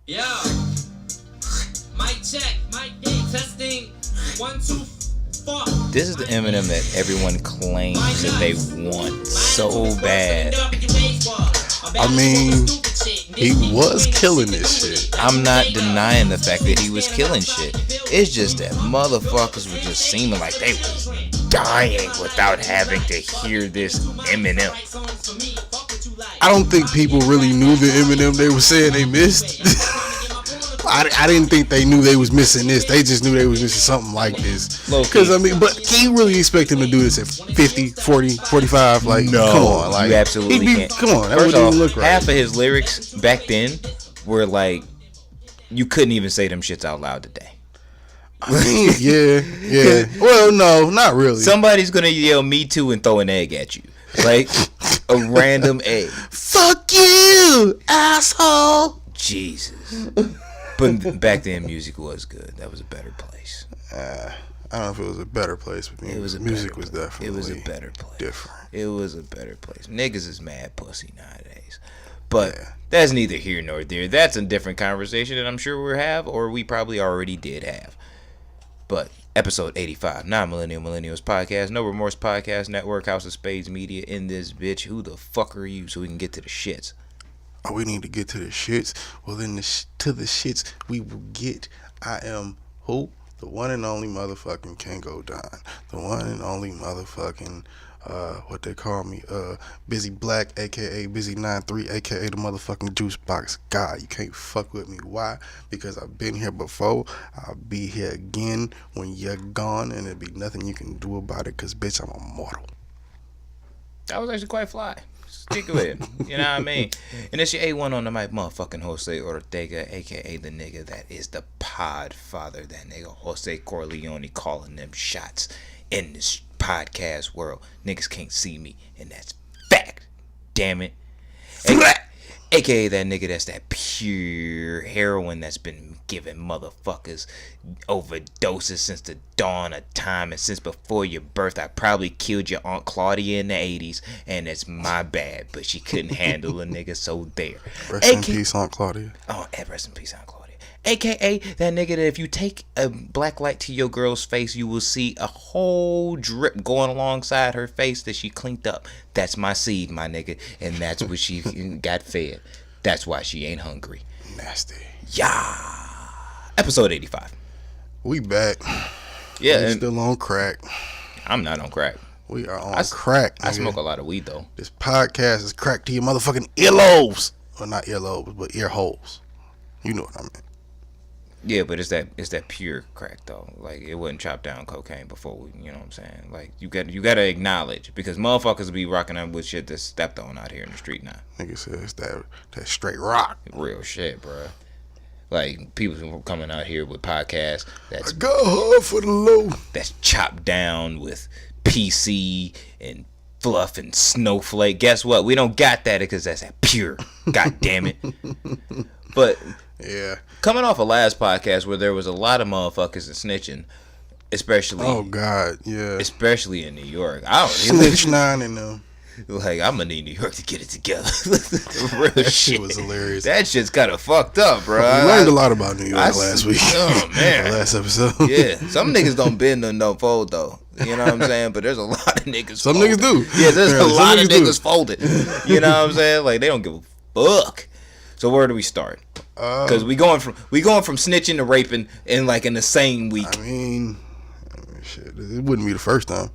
Yo, mic check, mic testing, 1, 2, 4. This is the Eminem that everyone claims that they want so bad. I mean, he was killing this shit. I'm not denying the fact that he was killing shit. It's just that motherfuckers were just seeming like they was dying without having to hear this Eminem. I don't think people really knew the Eminem they were saying they missed. I didn't think they knew they was missing this. They just knew they was missing something like this. Because, I mean, but can you really expect him to do this at 50, 40, 45? Like, no, come on. Like, you absolutely can't. Come on, that First wouldn't off, even look right. half of his lyrics back then were like, you couldn't even say them shits out loud today. I mean, yeah. Well, no, not really. Somebody's going to yell me too and throw an egg at you. Like, a random egg. Fuck you, asshole. Jesus. But back then, music was good. That was a better place. I don't know if it was a better place, but music was definitely. It was a better place. Different. It was a better place. Niggas is mad pussy nowadays, but that's neither here nor there. That's a different conversation that I'm sure we'll have, or we probably already did have. But episode 85, Non-Millennial Millennials Podcast, No Remorse Podcast Network, House of Spades Media in this bitch. Who the fuck are you? So we can get to the shits. Oh, we need to get to the shits. Well, then to the shits we will get. I am who? The one and only motherfucking Kango Don. The one and only motherfucking, what they call me, Busy Black, a.k.a. Busy 93, a.k.a. the motherfucking Juice Box God. You can't fuck with me. Why? Because I've been here before. I'll be here again when you're gone, and there'll be nothing you can do about it, because, bitch, I'm immortal. That was actually quite fly. Stick with it. You know what I mean? And it's your A1 on the mic, motherfucking Jose Ortega, a.k.a. the nigga that is the pod father. That nigga Jose Corleone calling them shots in this podcast world. Niggas can't see me, and that's fact. Damn it. A.k.a. that nigga that's that pure heroin that's been giving motherfuckers overdoses since the dawn of time, and since before your birth. I probably killed your Aunt Claudia in the 80s, and it's my bad, but she couldn't handle a nigga, so there. Rest in peace, Aunt Claudia. Oh, rest in peace, Aunt Claudia. A.k.a. that nigga that if you take a black light to your girl's face, you will see a whole drip going alongside her face that she cleaned up. That's my seed, my nigga, and that's what she got fed. That's why she ain't hungry. Nasty. Yeah. Episode 85. We back. Yeah. We still on crack. I'm not on crack. We are on crack. I smoke a lot of weed, though. This podcast is crack to your motherfucking earlobes. Well, not earlobes, but ear holes. You know what I mean. Yeah, but it's that pure crack though. Like, it wasn't chopped down cocaine before we, you know what I'm saying? Like, you gotta acknowledge, because motherfuckers be rocking up with shit that's stepped on out here in the street now. Nigga says that straight rock. Real shit, bro. Like, people coming out here with podcasts that's I go hard for the low. That's chopped down with PC and fluff and snowflake. Guess what? We don't got that because that's that pure. God damn it. But yeah, coming off a last podcast where there was a lot of motherfuckers and snitching, especially. Oh God, yeah. Especially in New York. I don't snitch 9 and them. Like, I'm gonna need New York to get it together. Real that shit was hilarious. That shit's kind of fucked up, bro. We learned a lot about New York last week. Oh man, last episode. Yeah, some niggas don't bend or no fold though. You know what I'm saying? But there's a lot of niggas. Some folded. niggas do. Yeah, there's a lot of niggas folded. You know what I'm saying? Like, they don't give a fuck. So where do we start? Because we going from snitching to raping in the same week. I mean, shit, it wouldn't be the first time.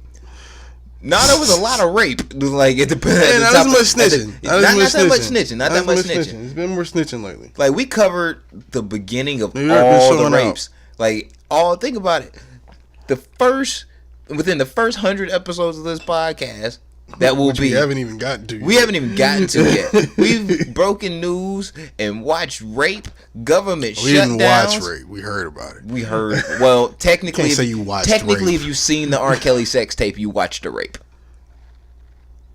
No, there was a lot of rape. Like, it depends. Yeah, not as much snitching. Not that much snitching. Not that much snitching. It's been more snitching lately. Like, we covered the beginning of all the rapes. Like, think about it. Within the first 100 episodes of this podcast, that will be. We haven't even gotten to. We haven't even gotten to yet. We've broken news and watched rape, government shutdowns. We didn't watch rape. We heard about it. We heard. Well, technically, can't say you watched technically, rape. if you've seen the R.Kelly sex tape, you watched the rape.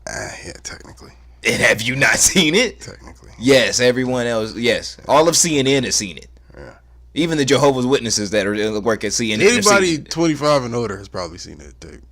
Yeah, technically. And have you not seen it? Technically. Yes, everyone else. Yes, all of CNN has seen it. Yeah. Even the Jehovah's Witnesses that work at CNN. Anybody 25 and older has probably seen that tape.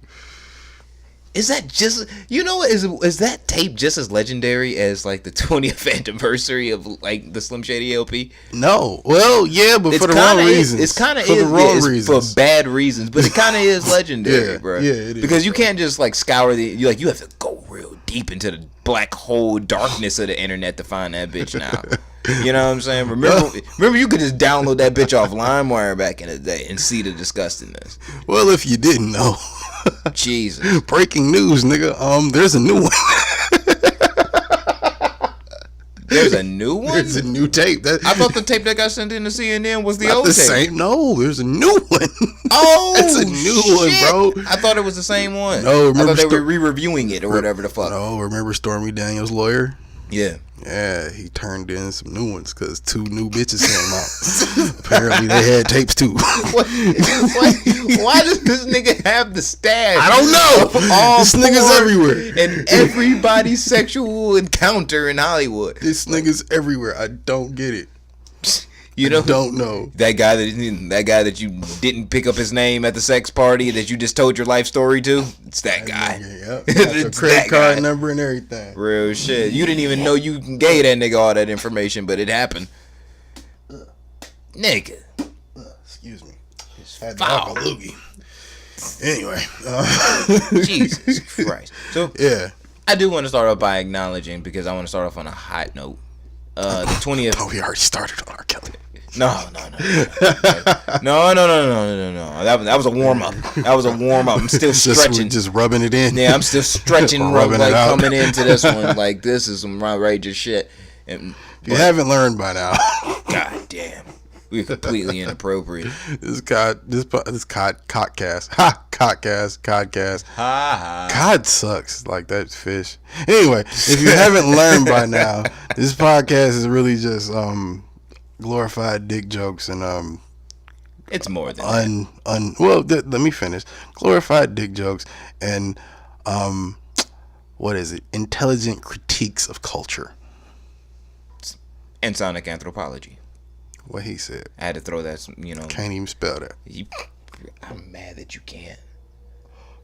Is that just, you know, is that tape just as legendary as like the 20th anniversary of like the Slim Shady LP? No. Well, yeah, but It's for the wrong reasons. It's kind of for the wrong reasons. for bad reasons, but it kind of is legendary, Yeah, bro. yeah, it is, because you bro. can't just like scour you have to go real deep into the black hole darkness of the internet to find that bitch now. You know what I'm saying? Remember, you could just download that bitch off LimeWire back in the day and see the disgustingness. Well, if you didn't know, Jesus, breaking news, nigga. There's a new one. there's a new one. There's a new tape. I thought the tape that got sent in to CNN was the Not old the tape. same. No, there's a new one. Oh, it's a new one, bro. I thought it was the same one. No, I thought they remember were re-reviewing it or whatever the fuck. No, remember Stormy Daniels' lawyer? Yeah. Yeah, he turned in some new ones because 2 new bitches came out. Apparently, they had tapes too. Why does this nigga have the stash? I don't know. All This nigga's everywhere. And everybody's sexual encounter in Hollywood. This nigga's everywhere. I don't get it. You know, Don't know. that guy that you didn't pick up his name at the sex party that you just told your life story to. It's that guy. Yep. It's Credit that card guy. number and everything. Real shit. You didn't even know you gave that nigga all that information, but it happened. Nigga. Excuse me. Had to foul. have a loogie. Anyway. Jesus Christ. So Yeah. I do want to start off by acknowledging, because I want to start off on a hot note. The 20th. Oh, we already started on R.Kelly. No. That was a warm up. I'm still stretching. Just rubbing it in. Yeah, I'm still stretching, Rubbing it like out. coming into this one. Like, this is some outrageous shit. And, If you haven't learned by now, God damn, we're completely inappropriate. this codcast. Ha! Codcast. Ha ha. Cod sucks. Like, that's fish. Anyway, if you haven't learned by now, this podcast is really just glorified dick jokes and It's more than that. let me finish. Glorified dick jokes and what is it? Intelligent critiques of culture. And sonic anthropology. What he said. I had to throw that, Can't even spell that. I'm mad that you can't.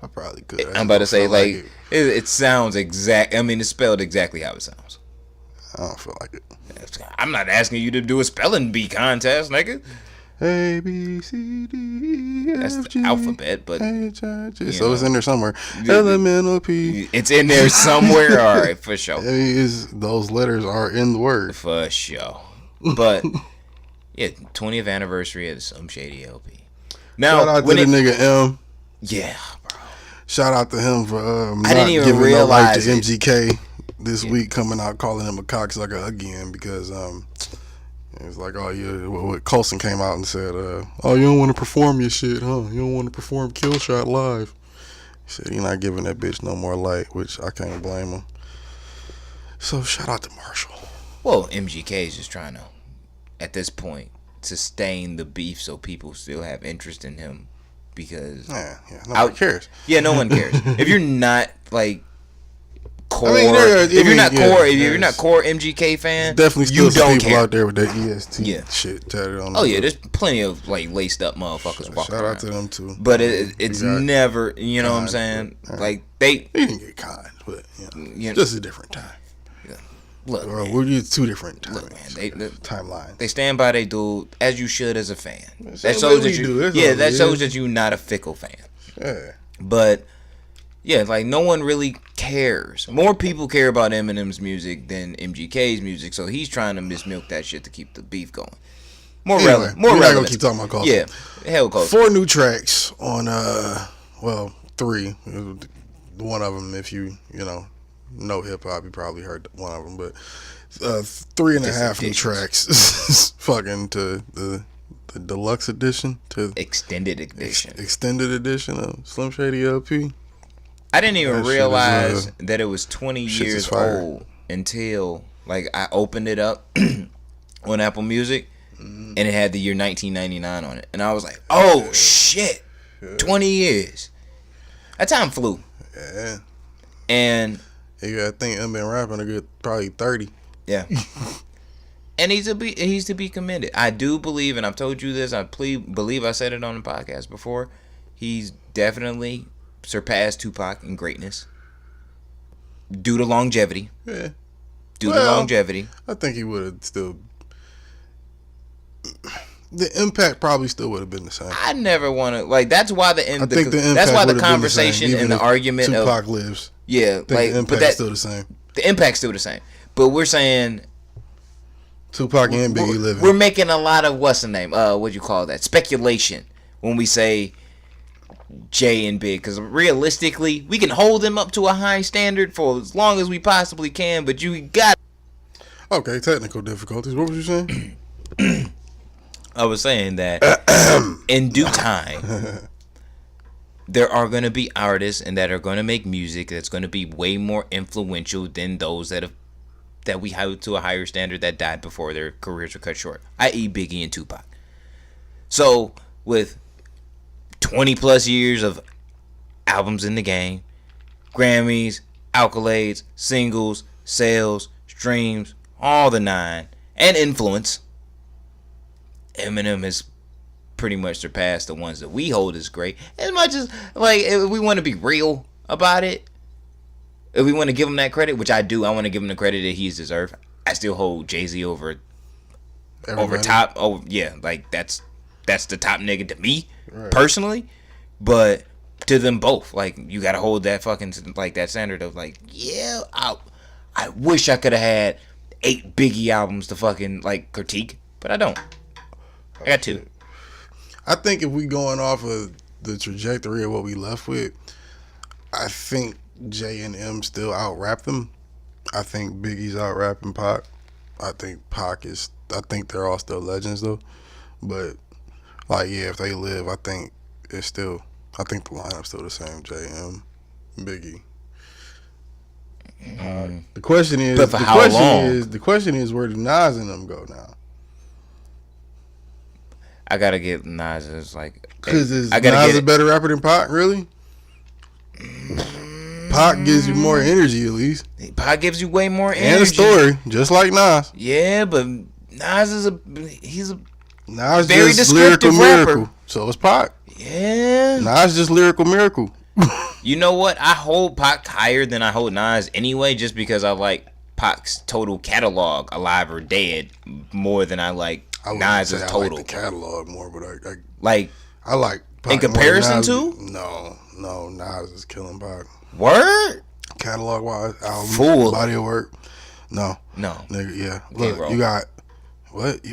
I probably could. I'm about to say, like, it. it sounds exact. I mean, it's spelled exactly how it sounds. I don't feel like it. I'm not asking you to do a spelling bee contest, nigga. A B C D E F That's the G alphabet, but H I J. you So it's know. in there somewhere. Elemental P. it's in there somewhere. All right, for sure. I mean, those letters are in the word. For sure. But yeah, 20th anniversary of Some Shady LP. Now, Shout out to the nigga M. Yeah, bro. Shout out to him for not didn't even giving no light to realize it. MGK this week, coming out calling him a cocksucker again because it was like, oh yeah, what Coulson came out and said, oh, you don't want to perform your shit, huh? You don't want to perform Kill Shot live. He said he not giving that bitch no more light, which I can't blame him. So shout out to Marshall. Well, MGK is just trying to, at this point, sustain the beef so people still have interest in him because Nobody cares. Yeah, no one cares. If you're not like core, if you're not core MGK fan, definitely still you some don't people care. out there with that EST Yeah. shit tatted on. Oh them. yeah, there's plenty of like laced up motherfuckers walking Shout around. out to them too. But it's got never, you know what I'm cons, saying? but, Like they He didn't get cons, but Yeah. just a different time. look, Or man, we're just 2 different times. Look, man, timelines. they stand by they dude as you should as a fan. That's That what shows we that do. you, That's yeah, all that it shows is. that you're not a fickle fan. Yeah. But yeah, like no one really cares. More people care about Eminem's music than MGK's music, so he's trying to mismilk that shit to keep the beef going. More Anyway, relevant. More we're not relevant. gonna keep talking about Coulson. Yeah, hell Coulson. 4 new tracks on 3. One of them, if you know hip hop, you probably heard one of them, but 3.5 new tracks. Fucking to the deluxe edition, to Extended edition. extended edition of Slim Shady LP. I didn't even That shit is, realize that it was 20 shit is years fire. old until like I opened it up on Apple Music and it had the year 1999 on it, and I was like, "Oh shit, 20 years." That time flew. Yeah. And You gotta think I've been rapping a good probably 30. yeah. And he's to be commended. I do believe, and I've told you this, believe I said it on the podcast before, he's definitely surpass Tupac in greatness due to longevity. Yeah. Due to longevity. I think he would have still. The impact probably still would have been the same. I never want to like. That's why I think the that's impact why the would have been the same, conversation even and the if argument Tupac of lives. yeah, I think the but impact's still the same. The impact's still the same. But we're saying Tupac and Biggie living. We're making a lot of what's the name? What you call that? Speculation when we say Jay and Big, because realistically, we can hold them up to a high standard for as long as we possibly can. But you got Okay, technical difficulties. What was you saying? I was saying that in due time, there are going to be artists and that are going to make music that's going to be way more influential than those that we held to a higher standard that died before their careers were cut short, i.e. Biggie and Tupac. So with 20 plus years of albums in the game, Grammys, accolades, singles, sales, streams, all the nine, and influence, Eminem has pretty much surpassed the ones that we hold as great. As much as, like, if we want to be real about it, if we want to give him that credit, which I do, I want to give him the credit that he's deserved. I still hold Jay-Z over top. Oh yeah, like that's the top nigga to me, right, personally. But to them both, like, you gotta hold that fucking, like, that standard of, like, yeah, I wish I could have had 8 Biggie albums to fucking, like, critique, but I don't. I got 2. I think if we going off of the trajectory of what we left with, I think J and M still out rap them. I think Biggie's out rapping Pac. I think I think they're all still legends though. But like, yeah, if they live, I think the lineup's still the same. J, M, Biggie. The question is, but for how long? The question is, where do Nas and them go now? I gotta get Nas as like, because Nas a better rapper than Pac, really? Pac gives you more energy, at least. Pac gives you way more energy and a story, just like Nas. Yeah, but Nas is he's a Nas very just descriptive lyrical rapper. Miracle. So is Pac. Yeah, Nas just lyrical miracle. You know what? I hold Pac higher than I hold Nas anyway, just because I like Pac's total catalog, alive or dead, more than I like Nas's total. I like the catalog more, but I like Pac in comparison to. No, Nas is killing Pac. Word. Catalog wise, album, Fool. body of work. No, nigga, yeah. Look, you got what?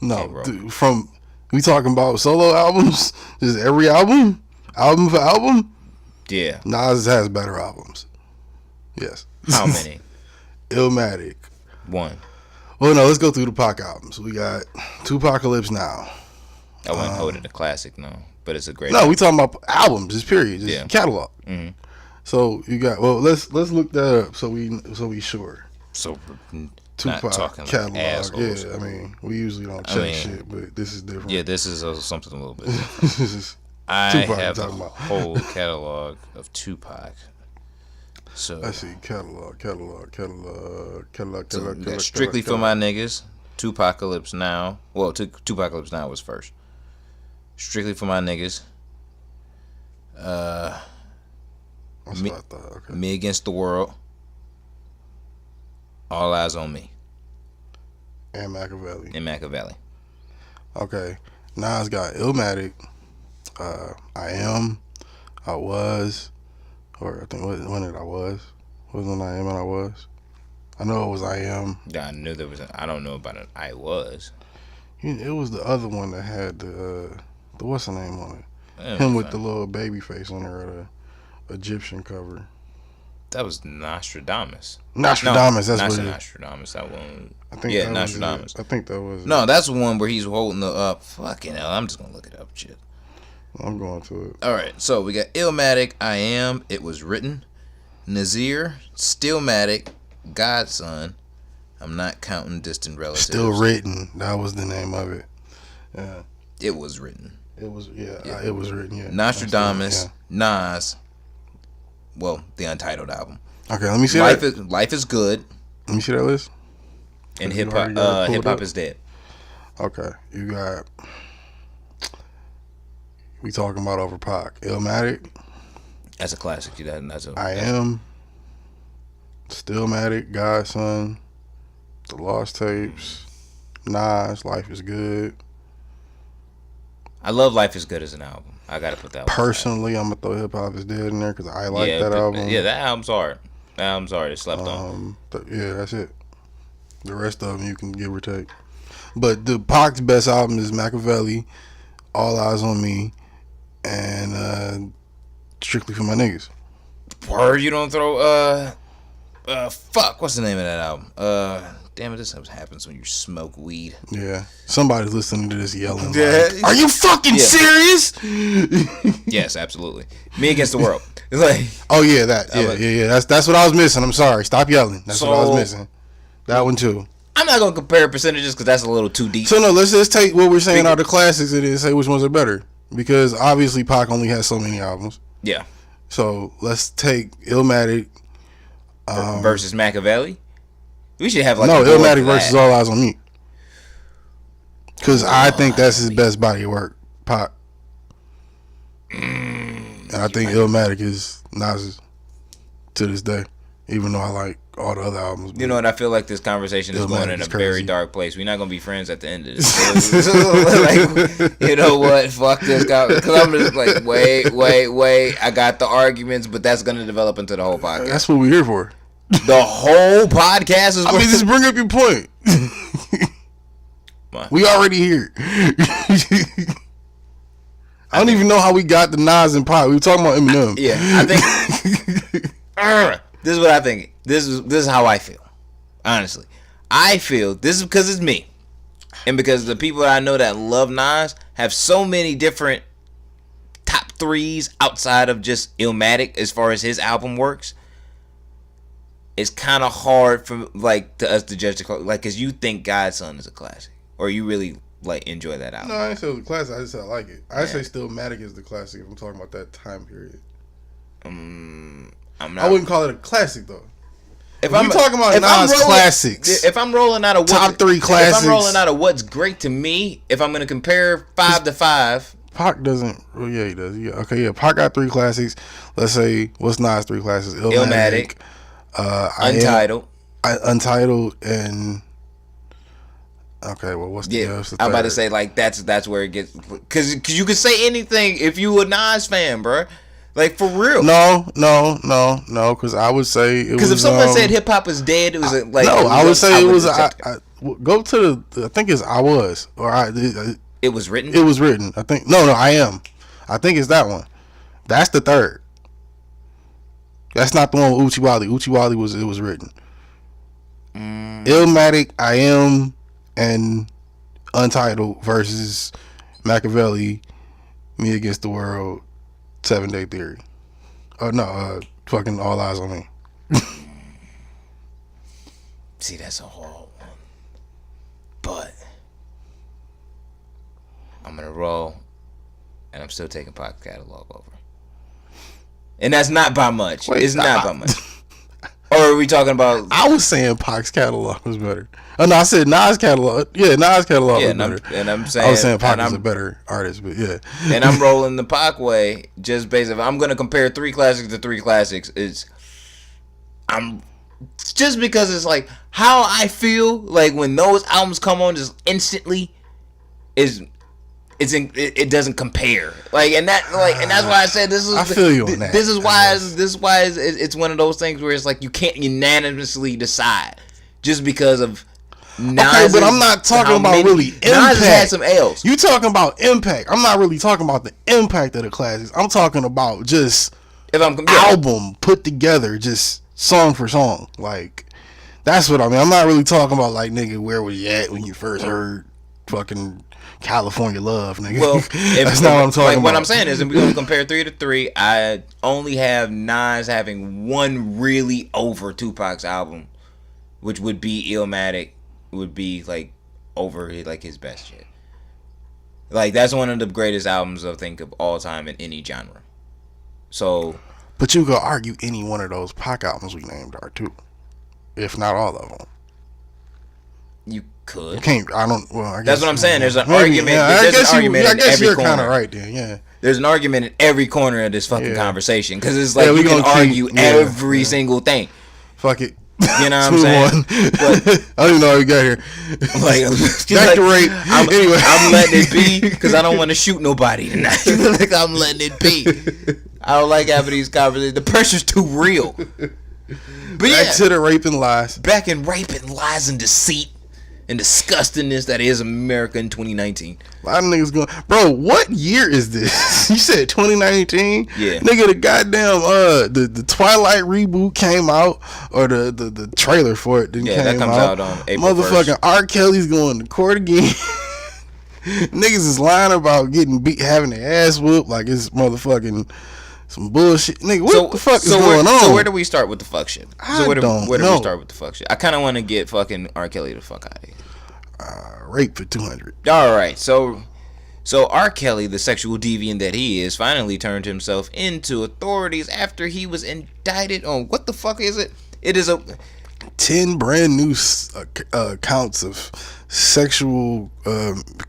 No, dude, from we talking about solo albums? Just every album for album. Yeah, Nas has better albums. Yes. How many? Illmatic. 1. Well, no, let's go through the Pac albums. We got Tupacalypse Now. I wouldn't hold it a classic, no, but it's a great. No, album. we talking about albums. It's period. It's catalog. Mm-hmm. So you got let's look that up so we sure. So Tupac talking catalog. like assholes. Yeah, I mean, we usually don't check shit, but this is different. Yeah, this is something a little bit different. I have a whole catalog of Tupac. So I see catalog. Strictly for my niggas, Tupacalypse Now. Well, Tupacalypse Now was first. Strictly for my niggas. That's what I thought. Okay. Me Against the World. All Eyes on Me. And Machiavelli. Okay. Nas got Illmatic. I Am. I Was. Or I think when did I Was? Wasn't I Am and I Was? I know it was I Am. Yeah, I knew there was. I don't know about it. I Was. It was the other one that had the what's the name on it? Him with the little baby face on there, the Egyptian cover. That was Nostradamus. That's what it is. Nostradamus. That one. I think Nostradamus. I think that was. No, that's the one where he's holding the up. Fucking hell, I'm just gonna look it up. Shit. I'm going to it. All right, so we got Illmatic, I Am, It Was Written, Nazir, Stillmatic, Godson, I'm Not Counting Distant Relatives. Still Written. That was the name of it. Yeah. It Was Written. It was It Was Written. Yeah. Nostradamus, Nas. Well, the Untitled album. Okay, let me see Life is Good. Let me see that list. And Hip Hop is Dead. Okay, you got. We talking about over Pac. Illmatic. That's a classic. That's a. I Am, Stillmatic, Godson, The Lost Tapes, Nas, Life is Good. I love Life is Good as an album. I gotta put that one. Personally, I'm gonna throw Hip Hop is Dead in there because I like that album. Yeah, that album's hard. That album's hard. It slept on. Yeah, that's it. The rest of them you can give or take. But the Pac's best album is Machiavelli, All Eyes on Me, and Strictly for My Niggas. Word, you don't throw fuck, what's the name of that album? Damn it, this happens when you smoke weed. Yeah. Somebody's listening to this yelling Yeah. like, are you fucking serious? Yes, absolutely. Me Against the World. It's like, oh yeah, that. Yeah. That's what I was missing. I'm sorry. Stop yelling. That's what I was missing. That one too. I'm not gonna compare percentages because that's a little too deep. So no, let's just take what we're saying are the classics and then say which ones are better. Because obviously Pac only has so many albums. Yeah. So let's take Illmatic versus Machiavelli. We should have like Illmatic versus All Eyes on Me. Because I think that's his best body of work, Pac. And I think Illmatic is Nas's to this day, even though I like all the other albums. You know what? I feel like this conversation is going in a very dark place. We're not gonna be friends at the end of this. Like, you know what? Fuck this guy. Because I'm just like, wait. I got the arguments, but that's gonna develop into the whole podcast. That's what we're here for. The whole podcast is. I mean, just bring up your point. We already here. I don't even know how we got the Nas and Pac. We were talking about Eminem. Yeah, I think. This is what I think. This is how I feel. Honestly, I feel this is because it's me, and because the people that I know that love Nas have so many different top threes outside of just Illmatic as far as his album works. It's kind of hard for us to judge the because you think Godson is a classic, or you really enjoy that album. No, I didn't say it was a classic. I just said I like it. I say Stillmatic is the classic if I'm talking about that time period. I wouldn't call it a classic though. If I'm talking about Nas classics, if I'm rolling out of top 3 classics, if I'm rolling out of what's great to me, if I'm gonna compare 5 to 5, Pac doesn't. Well, yeah, he does. Yeah, okay, yeah. Pac got 3 classics. Let's say what's Nas 3 classics? Illmatic, Untitled, Untitled, and okay. Well, what's the other? I'm about to say that's where it gets because you can say anything if you a Nas fan, bro. Like for real. No. Because I would say it was. Because if someone said hip hop is dead, it was like. No, I would say it was. Go to the. I think it's I was or I. It was written. It was written. I think no. I am. I think it's that one. That's the third. That's not the one with Uchi Wally. Uchi Wally was written. Illmatic, I Am, and Untitled versus Machiavelli, Me Against the World, 7 Day Theory. Fucking All Eyes on Me. See, that's a hard one. But I'm gonna roll, and I'm still taking Pac's catalog over. And that's not by much. It's not by much. Or are we talking about? I was saying Pac's catalog was better. Oh no, I said Nas catalog. Yeah, Nas catalog was better. And I'm saying I was saying Pac was a better artist, but yeah. And I'm rolling the Pac way just based on. I'm gonna compare 3 classics to 3 classics. I'm just because it's like how I feel like when those albums come on just instantly it doesn't compare and that's why I said this is. I feel you on that. This is why it's one of those things where it's like you can't unanimously decide just because of. Okay, but I'm not talking about really impact. Nas has had some L's. You talking about impact? I'm not really talking about the impact of the classics. I'm talking about just album put together, just song for song. Like that's what I mean. I'm not really talking about nigga, where was you at when you first heard fucking California Love, nigga. Well, that's not what I'm talking about. What I'm saying is, if we're gonna compare 3 to 3, I only have Nas having one really over Tupac's album, which would be Illmatic. Would be over his best shit. That's one of the greatest albums I think of all time in any genre. So, but you could argue any one of those Pac albums we named are too, if not all of them. You could. You can't. I don't. Well, I guess that's what I'm saying. There's an argument. Yeah, I guess you're kind of right there. Yeah. There's an argument in every corner of this fucking conversation because it's like we you can gonna argue every single thing. Fuck it. You know what I'm saying? But, I don't even know how we got here. Like, Back to rape. Anyway, I'm letting it be because I don't want to shoot nobody tonight. Like, I'm letting it be. I don't like having these conversations. The pressure's too real. But back to the rape and lies. Back in rape and lies and deceit and disgustingness that is America in 2019. A lot of niggas going, bro, what year is this? You said 2019? Yeah. Nigga, the goddamn, the Twilight reboot came out, or the trailer for it didn't came out. Yeah, that comes out on April 1st. Motherfucking R. Kelly's going to court again. Niggas is lying about getting beat, having their ass whooped like it's motherfucking some bullshit. Nigga, what the fuck is going on? So where do we start with the fuck shit? Where do we start with the fuck shit? I kind of want to get fucking R. Kelly the fuck out of here. Rape for 200. All right, so R. Kelly, the sexual deviant that he is, finally turned himself into authorities after he was indicted on what the fuck is it? It is 10 brand new counts of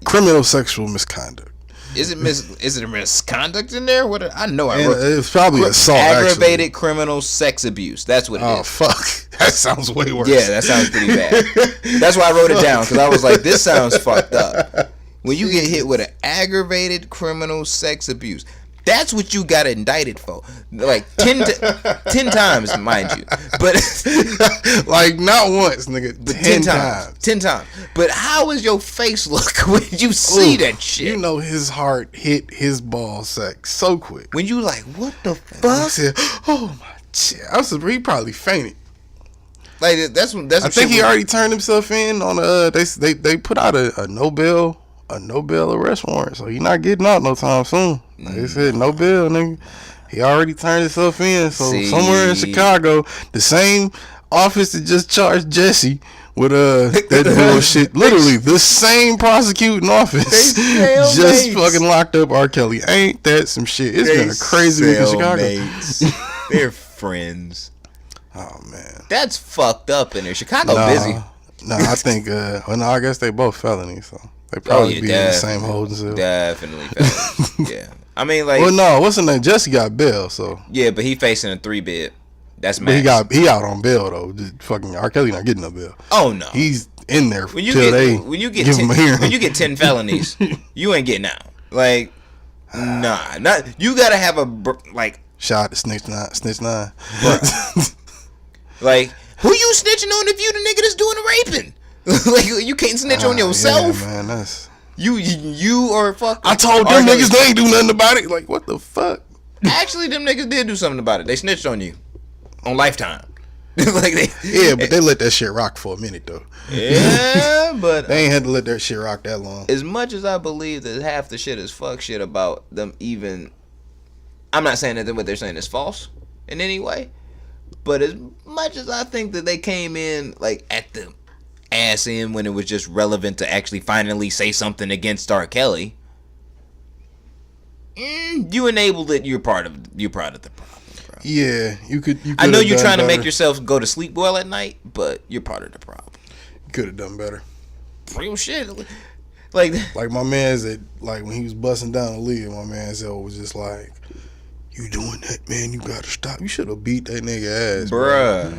criminal sexual misconduct. Is it a misconduct in there? What I know I wrote. It's probably assault. Aggravated criminal sex abuse. That's what it is. Oh fuck, that sounds way worse. Yeah, that sounds pretty bad. That's why I wrote it down because I was like, this sounds fucked up. When you get hit with an aggravated criminal sex abuse, that's what you got indicted for. Like 10 times, mind you. But like not once, nigga. But 10 times. 10 times. But how is your face look when you see that shit? You know his heart hit his ball sack so quick. When you like, what the fuck? He said, oh my shit. He probably fainted. Like that's what I think he already turned himself in on they put out a no bail arrest warrant, so he not getting out no time soon. Like they said, no bail, nigga. He already turned himself in. So somewhere in Chicago, the same office that just charged Jesse with that bullshit, literally the same prosecuting office just fucking locked up R. Kelly. Ain't that some shit? It's been a crazy week in Chicago. They're friends. Oh man, that's fucked up in there. Chicago busy. No, I think. I guess they both felonies, so they probably be in the same holding cell. Definitely felonies. Yeah, I mean, like. Well, no, what's the name? Jesse got bail, so. Yeah, but he facing a 3-bid. That's max. But he out on bail though. Just fucking R. Kelly not getting no bail. Oh no, he's in there when you get 10 felonies, you ain't getting out. Like, nah, not you gotta have a like. Shot to snitch nine. Like, who you snitching on if you the nigga that's doing the raping? Like, you can't snitch on yourself. Yeah, man, that's you or fuck. I told them niggas they ain't do nothing about it. Like, what the fuck? Actually, them niggas did do something about it. They snitched on you on Lifetime. Like but they let that shit rock for a minute though. Yeah, but they ain't had to let that shit rock that long. As much as I believe that half the shit is fuck shit about them, even I'm not saying that what they're saying is false in any way. But as much as I think that they came in like at the ass end when it was just relevant to actually finally say something against R. Kelly, you enabled it. You're part of the problem, bro. Yeah, you could. I know you're trying to make yourself go to sleep well at night, but you're part of the problem. You could have done better. Real shit. Like my man said, like when he was busting down the lead, my man said was just like, you doing that, man? You gotta stop. You should have beat that nigga ass, bruh.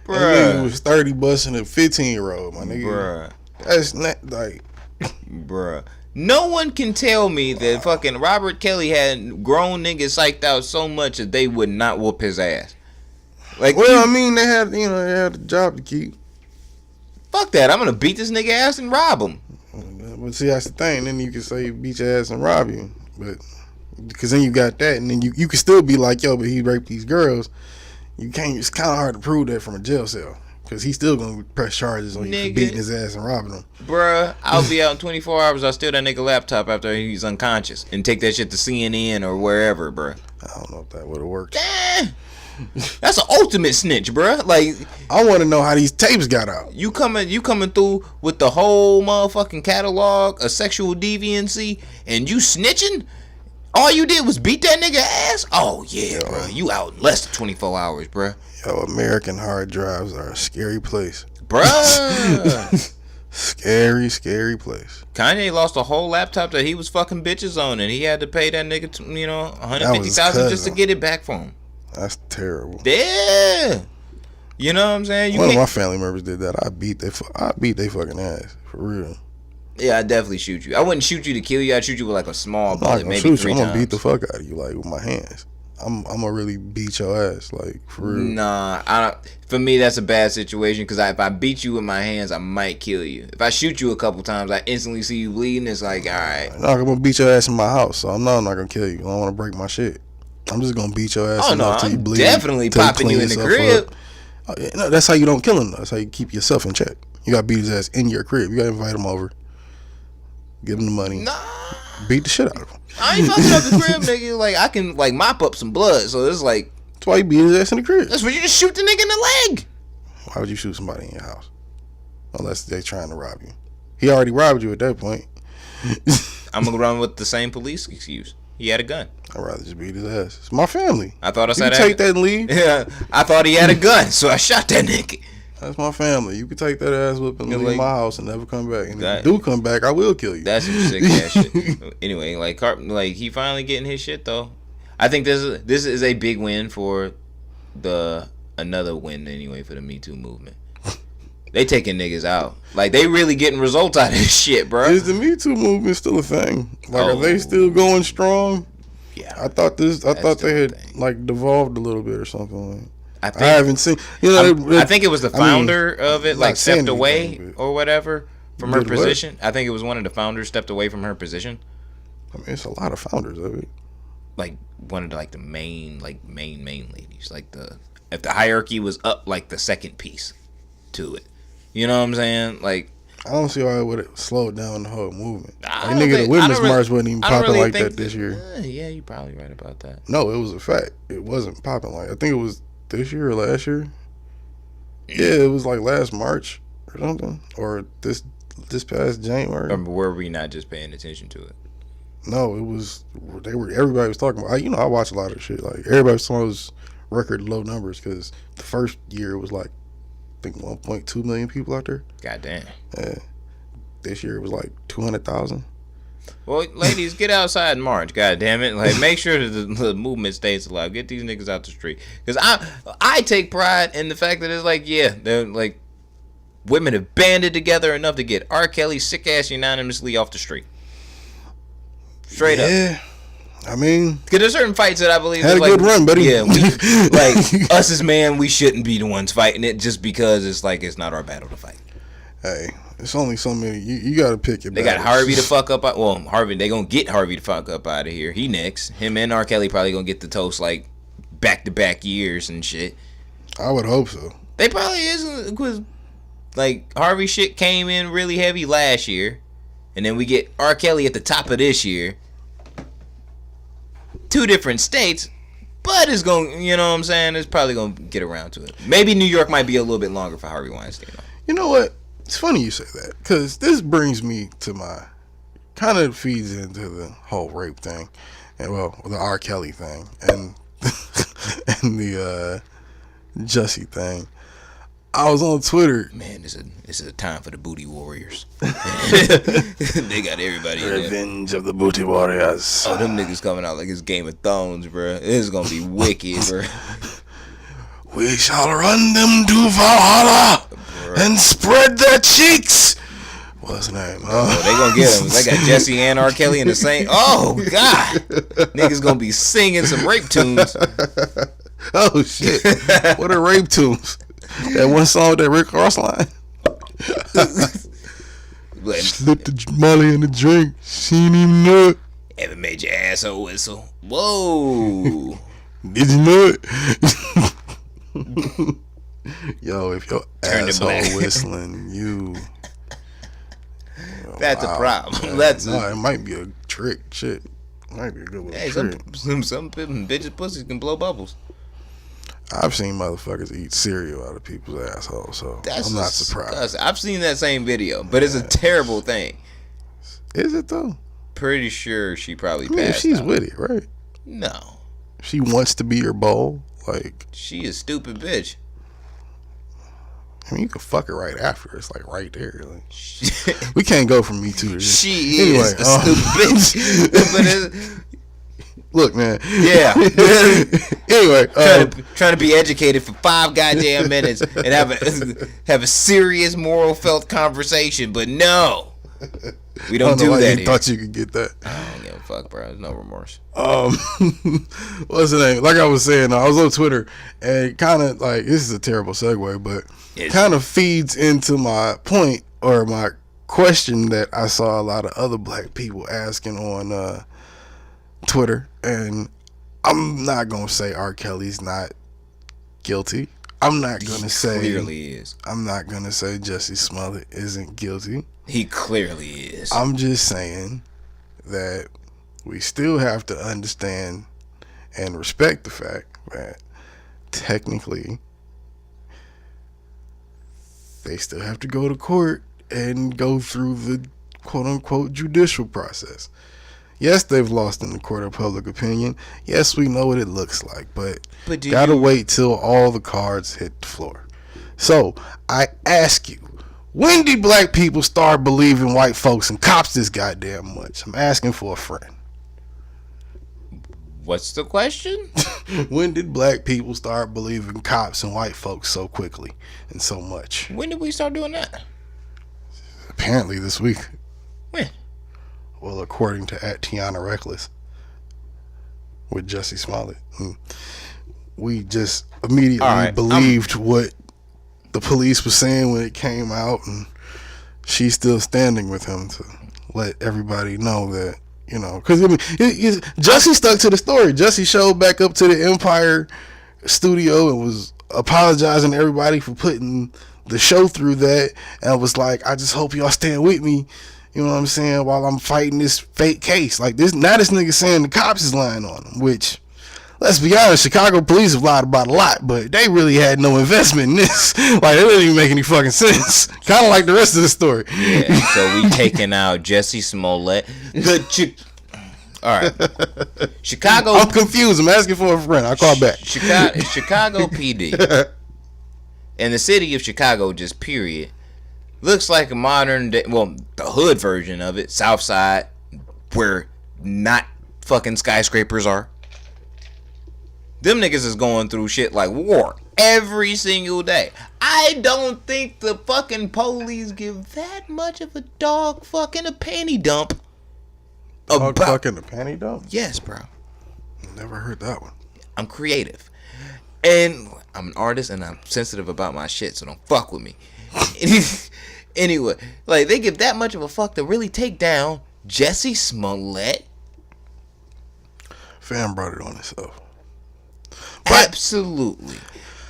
Bruh. That nigga was 30 busting a 15-year-old, my nigga. Bruh. That's not like, bruh. No one can tell me that fucking Robert Kelly had grown niggas psyched out so much that they would not whoop his ass. Like, well, I mean, they had a job to keep. Fuck that! I'm gonna beat this nigga ass and rob him. But see, that's the thing. Then you can say beat your ass and rob you, but. Because then you got that, and then you can still be like, yo, but he raped these girls. You can't. It's kind of hard to prove that from a jail cell because he's still gonna press charges on you for beating his ass and robbing him. Bruh, I'll be out in 24 hours. I'll steal that nigga laptop after he's unconscious and take that shit to CNN or wherever, bruh. I don't know if that would have worked. That's an ultimate snitch, bruh. Like, I want to know how these tapes got out. You coming through with the whole motherfucking catalog of sexual deviancy, and you snitching. All you did was beat that nigga ass? Oh, yeah, bro. You out in less than 24 hours, bro. Yo, American hard drives are a scary place. Bruh. Scary, scary place. Kanye lost a whole laptop that he was fucking bitches on, and he had to pay that nigga, $150,000 just to get it back for him. That's terrible. Yeah. You know what I'm saying? One of my family members did that. I beat they fucking ass for real. Yeah, I'd definitely shoot you. I wouldn't shoot you to kill you. I'd shoot you with like a small bullet, maybe shoot 3 you. times. I'm gonna beat the fuck out of you, like with my hands. I'm gonna really beat your ass, like for real. Nah, I don't. For me, that's a bad situation because if I beat you with my hands, I might kill you. If I shoot you a couple times, I instantly see you bleeding. It's like, all right. No, I'm gonna beat your ass in my house, so I'm not gonna kill you. I don't want to break my shit. I'm just gonna beat your ass. Oh no, till you I'm bleed, definitely popping you in the crib. Oh, yeah, no, that's how you don't kill him. Though. That's how you keep yourself in check. You gotta beat his ass in your crib. You gotta invite him over, give him the money, beat the shit out of him. I ain't fucking up the crib, nigga. Like I can like mop up some blood, so it's like that's why you beat his ass in the crib. That's where you just shoot the nigga in the leg. Why would you shoot somebody in your house unless they're trying to rob you? He already robbed you at that point. I'm gonna run with the same police excuse. He had a gun. I'd rather just beat his ass. It's my family. I thought I you said can take that and leave. Yeah, I thought he had a gun, so I shot that nigga. That's my family. You can take that ass whip and leave my house and never come back. And that, if you do come back, I will kill you. That's some sick ass shit. Anyway, like he finally getting his shit though. I think this is a big win for another win anyway for the Me Too movement. They taking niggas out. Like they really getting results out of this shit, bro. Is the Me Too movement still a thing? Like are they still going strong? Yeah. I thought they had like devolved a little bit or something. Like, I haven't seen. I think it was the founder of it, like stepped away or whatever from her position. What? I think it was one of the founders stepped away from her position. I mean, it's a lot of founders of it. Like one of the the main ladies. Like if the hierarchy was up, like the second piece to it. You know what I'm saying? Like I don't see why it would have slowed down the whole movement. Like, nigga, the women's march wasn't even popping like that this year. Yeah, you're probably right about that. No, it was a fact. It wasn't popping like. I think it was this year or last year. Yeah, it was like last March or something, or this past January. Or were we not just paying attention to it? No, it was. Everybody was talking about. I watch a lot of shit. Like everybody was talking about those record low numbers because the first year was like, I think 1.2 million people out there. Goddamn. Yeah. This year it was like 200,000. Well, ladies, get outside and march. God damn it! Like, make sure that the movement stays alive. Get these niggas out the street. Because I take pride in the fact that it's like, yeah, they're like, women have banded together enough to get R. Kelly sick ass unanimously off the street. Straight up. Yeah. I mean, because there's certain fights that I believe had a good run, buddy. Yeah, like us as man, we shouldn't be the ones fighting it just because it's like it's not our battle to fight. Hey, it's only so many. You got to pick your. They got Harvey to fuck up. Well, Harvey, they gonna get Harvey to fuck up out of here. He next. Him and R. Kelly probably gonna get the toast like back to back years and shit. I would hope so. They probably is because like Harvey shit came in really heavy last year, and then we get R. Kelly at the top of this year. 2 different states, but it's going, you know what I'm saying? It's probably going to get around to it. Maybe New York might be a little bit longer for Harvey Weinstein. You know what? It's funny you say that because this brings me to my, kind of feeds into the whole rape thing, and well, the R. Kelly thing, and and the Jussie thing. I was on Twitter. Man, this is a time for the booty warriors. They got everybody. Revenge of the booty warriors. Oh, them niggas coming out like it's Game of Thrones, bro. This is gonna be wicked, bro. We shall run them to Valhalla and spread their cheeks. What's his name? Oh, they gonna get him. They got Jesse and R. Kelly in the same. Oh God, niggas gonna be singing some rape tunes. Oh shit! What are rape tunes? That one song with that Rick Ross line. Slipped the Molly in the drink. She didn't even know it. Ever made your asshole whistle? Whoa! Did you know it? Yo, if your asshole whistling, you. That's a problem. Man. It might be a trick. Shit, might be a good one. Hey, some bitches' pussies can blow bubbles. I've seen motherfuckers eat cereal out of people's assholes, so I'm not surprised. I've seen that same video, but it's a terrible thing. Is it though? Pretty sure she probably passed if she's out. with it, right? No. She wants to be your bowl, like she a stupid bitch. I mean, you can fuck her right after. It's like right there. Like, we can't go from Me Too to this. She is a stupid bitch. Look, man. Yeah. Anyway, trying to be educated for 5 goddamn minutes and have a serious moral felt conversation, but no, we don't do that. You thought you could get that. I don't give a fuck, bro. There's no remorse. What's the name? Like I was saying, I was on Twitter, and kind of like, this is a terrible segue, but kind of feeds into my point or my question that I saw a lot of other black people asking on Twitter, and I'm not gonna say R. Kelly's not guilty. I'm not gonna say clearly is. I'm not gonna say Jussie Smollett isn't guilty. He clearly is. I'm just saying that we still have to understand and respect the fact that technically they still have to go to court and go through the quote unquote judicial process. Yes, they've lost in the court of public opinion. Yes, we know what it looks like, but gotta wait till all the cards hit the floor. So I ask you, when did black people start believing white folks and cops this goddamn much? I'm asking for a friend. What's the question? When did black people start believing cops and white folks so quickly and so much? When did we start doing that? Apparently this week. When? Well, according to @Tiana Reckless with Jussie Smollett, we just immediately believed what the police was saying when it came out, and she's still standing with him to let everybody know that, you know, because I mean, Jussie stuck to the story. Jussie showed back up to the Empire studio and was apologizing to everybody for putting the show through that, and was like, I just hope y'all stand with me. You know what I'm saying? While I'm fighting this fake case. Like this, now this nigga saying the cops is lying on him, which, let's be honest, Chicago police have lied about a lot, but they really had no investment in this. Like, it didn't even make any fucking sense. Kind of like the rest of the story. Yeah, so we taking out Jussie Smollett. Alright. Chicago. I'm confused. I'm asking for a friend. I'll call back. Chicago PD. And the city of Chicago, just period, looks like a modern day, well, the hood version of it, South Side, where not fucking skyscrapers are. Them niggas is going through shit like war every single day. I don't think the fucking police give that much of a dog fucking a panty dump. Dog fucking a panty dump? Yes, bro. Never heard that one. I'm creative. And I'm an artist and I'm sensitive about my shit, so don't fuck with me. Anyway, like, they give that much of a fuck to really take down Jussie Smollett? Fam brought it on himself. But absolutely.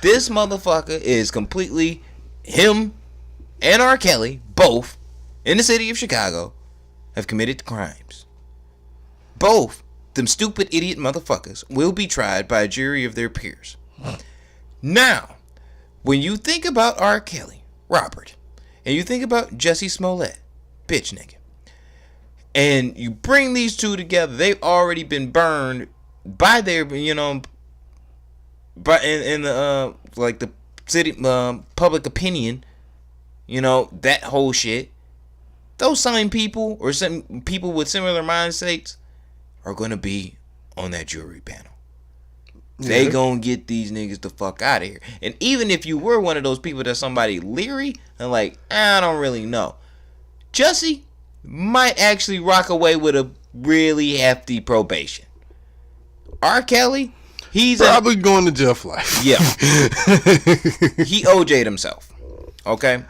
This motherfucker is completely, him and R. Kelly, both, in the city of Chicago, have committed crimes. Both them stupid idiot motherfuckers will be tried by a jury of their peers. Now, when you think about R. Kelly, Robert, and you think about Jussie Smollett, bitch nigga, and you bring these two together, they've already been burned by their, you know, but in the like the city public opinion, you know, that whole shit. Those same people or some people with similar mind states are gonna be on that jury panel. Yeah. They gonna get these niggas the fuck out of here. And even if you were one of those people that's somebody leery and like, I don't really know, Jussie might actually rock away with a really hefty probation. R. Kelly, he's probably going to jail for life. Yeah. He OJ'd himself. Okay?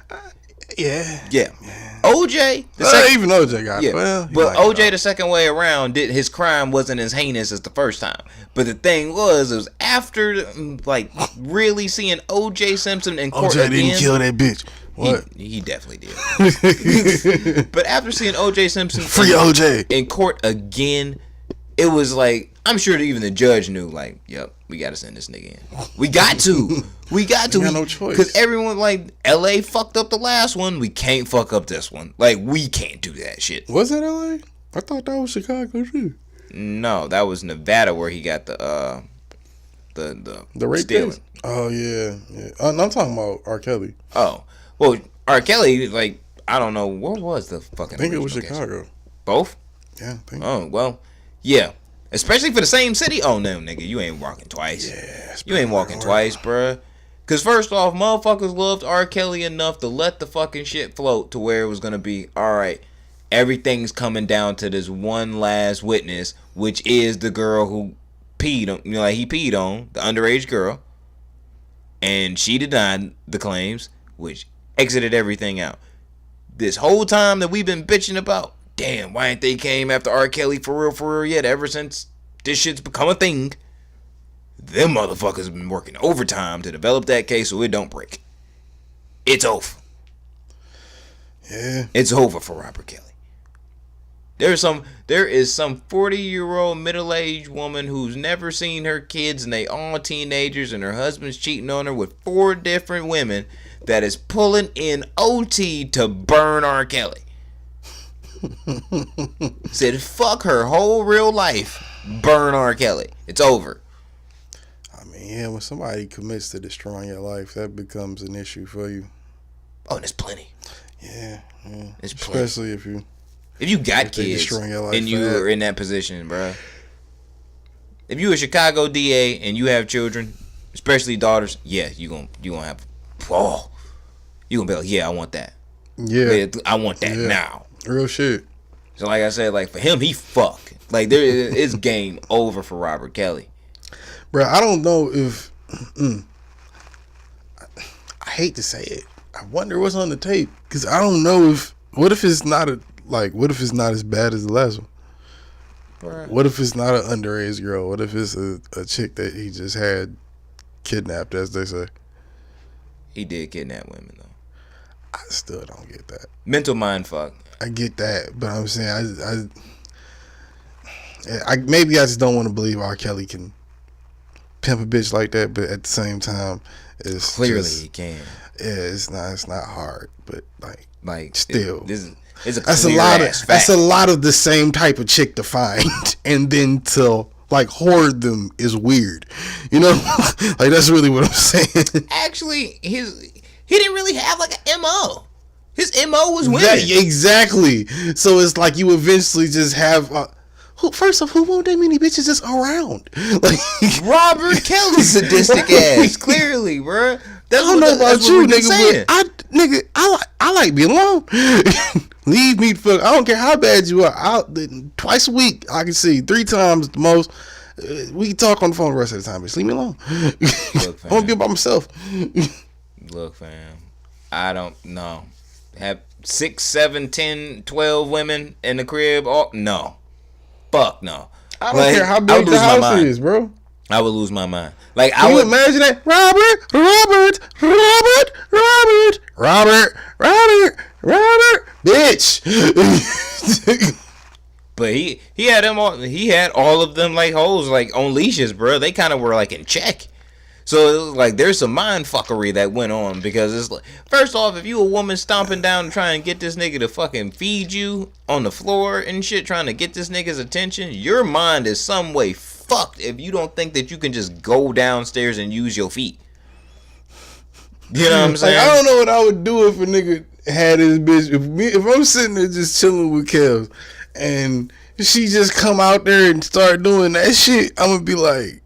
Yeah. OJ, even OJ got it. Well, but OJ the second way around, his crime wasn't as heinous as the first time. But the thing was, it was after like really seeing OJ Simpson in court OJ again. Didn't kill that bitch. What? He definitely did. But after seeing OJ Simpson free OJ in court again, it was like, I'm sure that even the judge knew, like, yep, we got to send this nigga in. We got to. We got no choice. Because everyone, like, LA fucked up the last one. We can't fuck up this one. Like, we can't do that shit. Was that LA? I thought that was Chicago, too. No, that was Nevada where he got the The rape stealing. case? Oh yeah. I'm talking about R. Kelly. Oh, well, R. Kelly, like, I don't know, where was the fucking I think it was original case? Chicago. Both? Yeah, I think. Oh, well, yeah. Especially for the same city. Oh, no, nigga, you ain't walking twice. Yeah, You ain't walking twice, bruh. Because first off, motherfuckers loved R. Kelly enough to let the fucking shit float to where it was going to be, all right, everything's coming down to this one last witness, which is the girl who peed on, like he peed on, the underage girl. And she denied the claims, which exited everything out. This whole time that we've been bitching about, damn, why ain't they came after R. Kelly for real yet? Ever since this shit's become a thing, them motherfuckers have been working overtime to develop that case so it don't break. It's over. Yeah. It's over for Robert Kelly. There is some 40-year-old middle-aged woman who's never seen her kids and they all teenagers and her husband's cheating on her with 4 different women that is pulling in OT to burn R. Kelly. Said fuck her whole real life. Burn R. Kelly. It's over. I mean, yeah, when somebody commits to destroying your life, that becomes an issue for you. Oh, there's plenty. Yeah. There's plenty. Especially if you got they kids destroying your life and you for that. are in that position, bro. If you a Chicago DA and you have children, especially daughters, yeah, you gonna have, you gonna be like, yeah, I want that. Yeah. I want that now. Real shit. So like I said, like for him, he fucked. Like there is game over for Robert Kelly. Bro, I don't know if I hate to say it. I wonder what's on the tape because I don't know if what if it's not as bad as the last one. Right. What if it's not an underage girl? What if it's a chick that he just had kidnapped, as they say? He did kidnap women though. I still don't get that. Mental mind fuck. I get that, but I'm saying I maybe I just don't want to believe R. Kelly can pimp a bitch like that, but at the same time, it's Clearly just, he can. Yeah, it's not hard, but like still, it's a that's a clear lot of ass fact. that's a lot of the same type of chick to find, and then to like hoard them is weird, you know. Like that's really what I'm saying. Actually, he didn't really have like an MO. His MO was women. Exactly. So it's like you eventually just have. First off, who want that many bitches just around? Like Robert Kelly's sadistic ass. Clearly, bro. I don't know about you, nigga, but I like being alone. Leave me fuck. I don't care how bad you are. Twice a week, I can see 3 times the most. We can talk on the phone the rest of the time, but leave me alone. Look, I want to be by myself. Look, fam. I don't know. Have 6, 7, 10, 12 women in the crib? Oh, no. Fuck no. I don't care how big the house is, bro. I would lose my mind. Like Can you imagine that? Robert, bitch. But he had them all. He had all of them like hoes like on leashes, bro. They kind of were like in check. So it was like there's some mind fuckery that went on because it's like, first off, if you a woman stomping down and trying to get this nigga to fucking feed you on the floor and shit, trying to get this nigga's attention, your mind is some way fucked if you don't think that you can just go downstairs and use your feet. You know what I'm saying? Like, I don't know what I would do if a nigga had his bitch. If I'm sitting there just chilling with Kels and she just come out there and start doing that shit, I'm gonna be like,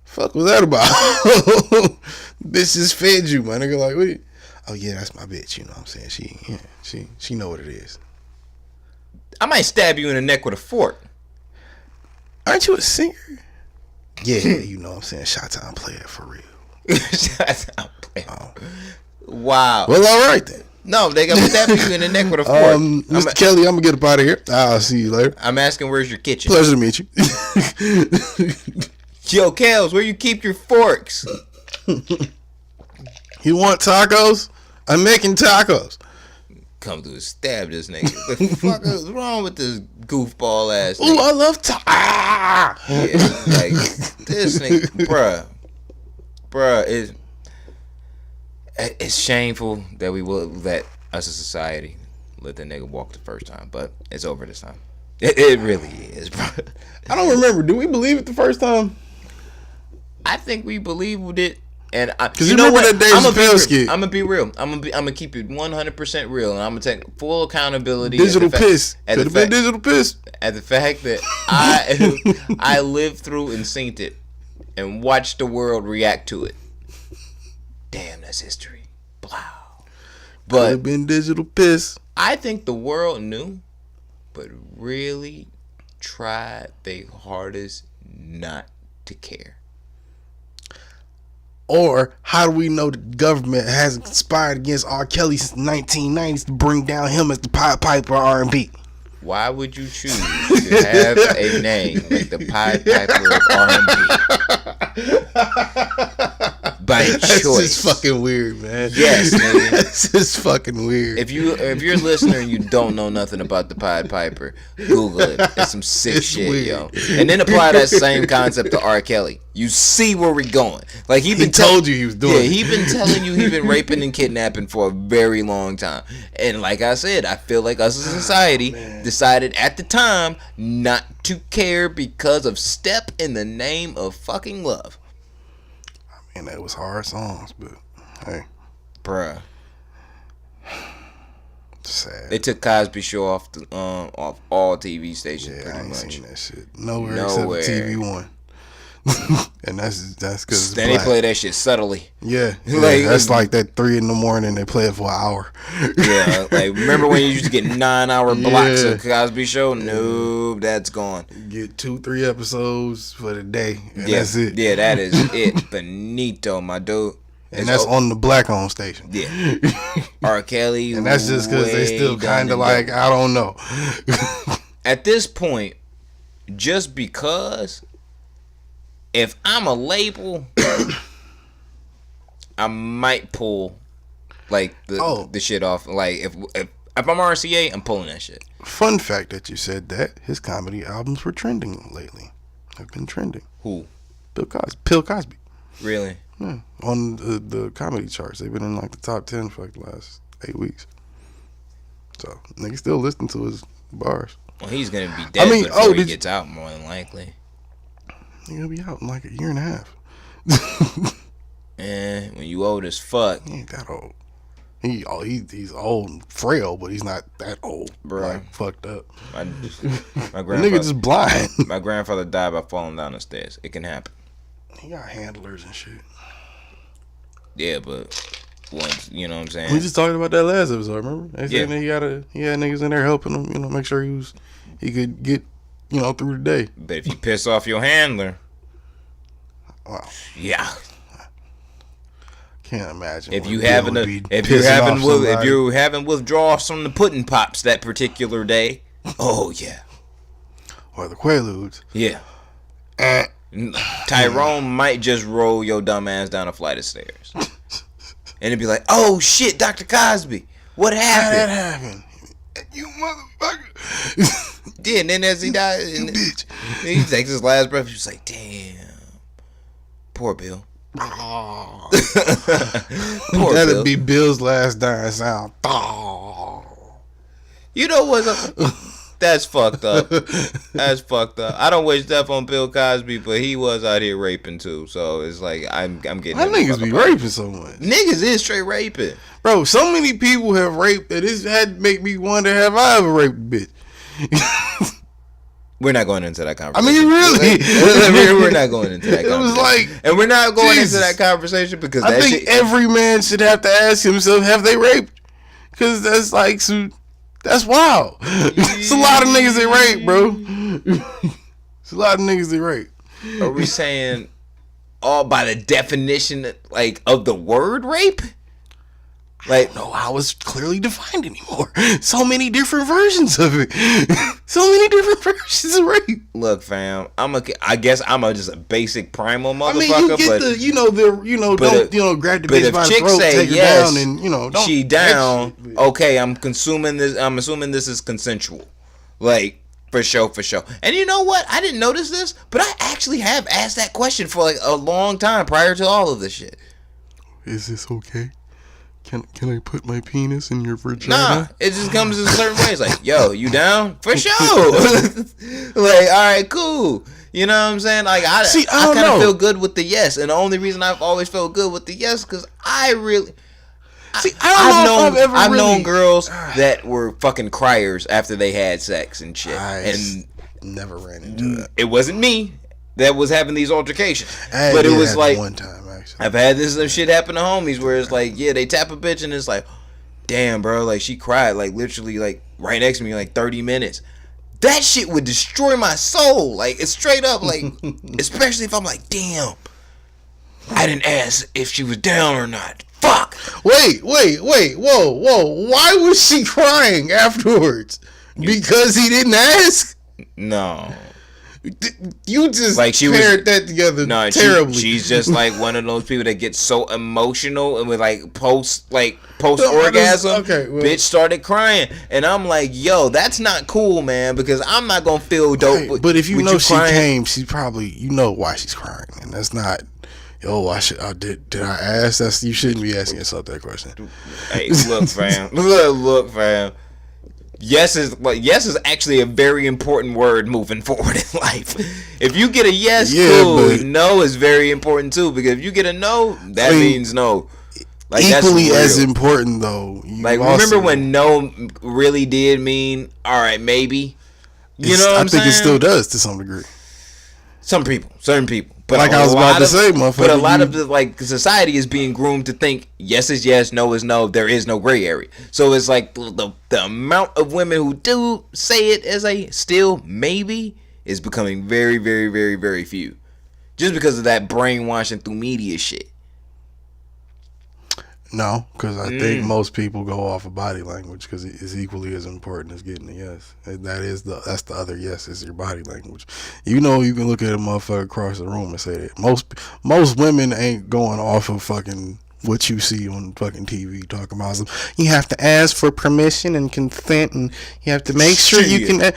fuck was that about? Bitch just fed you, my nigga. Like, what? Oh yeah, that's my bitch. You know what I'm saying? She know what it is. I might stab you in the neck with a fork. Aren't you a singer? Yeah, you know what I'm saying. Shot-time player for real. Shot-time player. Oh. Wow. Well, all right then. No, they got to stab you in the neck with a fork. Mr. Kelly, I'm gonna get up out of here. I'll see you later. I'm asking, where's your kitchen? Pleasure to meet you. Yo, Kels, where you keep your forks? You want tacos? I'm making tacos. Come through and stab this nigga. What the fuck is wrong with this goofball ass nigga? Ooh, I love tacos. Yeah, like this nigga, bruh, it's shameful that we will let us as a society let that nigga walk the first time, but it's over this time. It really is, bro. I don't remember. Do we believe it the first time? I think we believed it, and because you know what? That Dave Chappelle skit. I'm gonna be real. I'm gonna keep it 100% real, and I'm gonna take full accountability. Digital piss. Could have been digital piss. At the fact that I lived through and seen it, and watched the world react to it. Damn, that's history. Wow. But could have been digital piss. I think the world knew, but really tried their hardest not to care. Or how do we know the government has conspired against R. Kelly since the 1990s to bring down him as the Pied Piper R&B? Why would you choose to have a name like the Pied Piper of R&B? By choice. That's just fucking weird, man. Yes, nigga. That's just fucking weird. If you're a listener and you don't know nothing about the Pied Piper, Google it. It's some sick shit, weird. Yo. And then apply that same concept to R. Kelly. You see where we're going. Like he told you he was doing. Yeah, he been telling you he been raping and kidnapping for a very long time. And like I said, I feel like us as a society decided at the time not to care because of Step in the Name of Fucking Love. I mean, that was hard songs, but hey, bruh. Sad. They took Cosby Show off all TV stations. Yeah, I ain't much. seen that shit nowhere except TV One. And that's because then they play that shit subtly. Yeah, like that's like that 3 a.m. They play it for an hour. Yeah, like remember when you used to get 9-hour blocks of Cosby Show? No, that's gone. You get 2-3 episodes for the day, and that's it. Yeah, that is it. Benito, my dude. And that's on the black-owned station. Yeah. R. Kelly. And that's just because they still kind of like, I don't know. At this point, just because, if I'm a label, I might pull like the shit off. Like if I'm RCA, I'm pulling that shit. Fun fact that you said that his comedy albums were trending lately. Have been trending. Who? Bill Cosby. Really? Yeah, on the comedy charts. They've been in like the top 10 for like the last 8 weeks. So niggas still listen to his bars. Well, he's gonna be dead before he gets out, more than likely. He's gonna be out in like a year and a half. And when you old as fuck, he ain't that old. He's old and frail, but he's not that old. Bro, like, fucked up. My nigga just blind. My grandfather died by falling down the stairs. It can happen. He got handlers and shit. Yeah, but once, you know what I'm saying? We just talked about that last episode, remember? They said that he had niggas in there helping him, make sure he could get, through the day. But if you piss off your handler, wow. Yeah. Can't imagine. If you're having withdrawals from the pudding pops that particular day, oh yeah. Or the Quaaludes. Yeah. Tyrone might just roll your dumb ass down a flight of stairs. And it'd be like, oh shit, Dr. Cosby, what happened? How that happened? You motherfucker. Yeah, and then as he died, he takes his last breath, he's like, damn, poor Bill. Oh. That'd be Bill's last dying sound. You know what's up? That's fucked up. That's fucked up. I don't wish death on Bill Cosby, but he was out here raping too. So it's like I'm getting. That niggas be raping so much. Niggas is straight raping, bro. So many people have raped that it had to make me wonder: have I ever raped a bitch? We're not going into that conversation. I mean, really, we're not going into that conversation. It was like, and we're not going into that conversation because I think every man should have to ask himself: have they raped? Because that's like some. That's wild. It's a lot of niggas that rape, bro. It's a lot of niggas that rape. Are we saying all by the definition like of the word rape? Like, I don't know how it's clearly defined anymore. So many different versions of it. So many different versions of rape. Look, fam, I guess I'm just a basic primal motherfucker. I mean, you get don't grab the bitch by the throat, take her down, and don't. She down. Okay, I'm assuming this is consensual. Like, for sure. And you know what? I didn't notice this, but I actually have asked that question for like a long time prior to all of this shit. Is this okay? Can I put my penis in your vagina? Nah, it just comes in certain ways. Like, yo, you down? For sure. Like, all right, cool. You know what I'm saying? Like, I kind of feel good with the yes. And the only reason I've always felt good with the yes, because I really... I've known girls that were fucking criers after they had sex and shit. And never ran into that. It wasn't me that was having these altercations. But it was like one time, actually. I've had this shit happen to homies where it's like, yeah, they tap a bitch and it's like, damn, bro, like she cried like literally like right next to me like 30 minutes. That shit would destroy my soul. Like, it's straight up, like, especially if I'm like, damn, I didn't ask if she was down or not. Fuck. Wait, whoa. Why was she crying afterwards? Because he didn't ask? No. You just like paired that together terribly. She's just like one of those people that gets so emotional and with like post orgasm, bitch started crying, and I'm like, yo, that's not cool, man, because I'm not gonna feel dope. Right, but if you know she came, she probably why she's crying, and that's not. Yo, did I ask? You shouldn't be asking yourself that question. Hey, look, fam. Look, fam. Yes is actually a very important word moving forward in life. If you get a yes, cool. No is very important too, because if you get a no, that means no. Like, equally as important though. Like, remember when no really did mean all right, maybe? You know what I'm saying? I think it still does to some degree. Certain people. But like I was about to say, motherfucker. But a lot of the society is being groomed to think yes is yes, no is no. There is no gray area. So it's like the amount of women who do say it as a still maybe is becoming very, very, very, very few, just because of that brainwashing through media shit. No, because I think most people go off of body language because it's equally as important as getting a yes. And that's the other yes is your body language. You know, you can look at a motherfucker across the room and say that most women ain't going off of fucking what you see on fucking TV talking about them. You have to ask for permission and consent, and you have to make sure you can.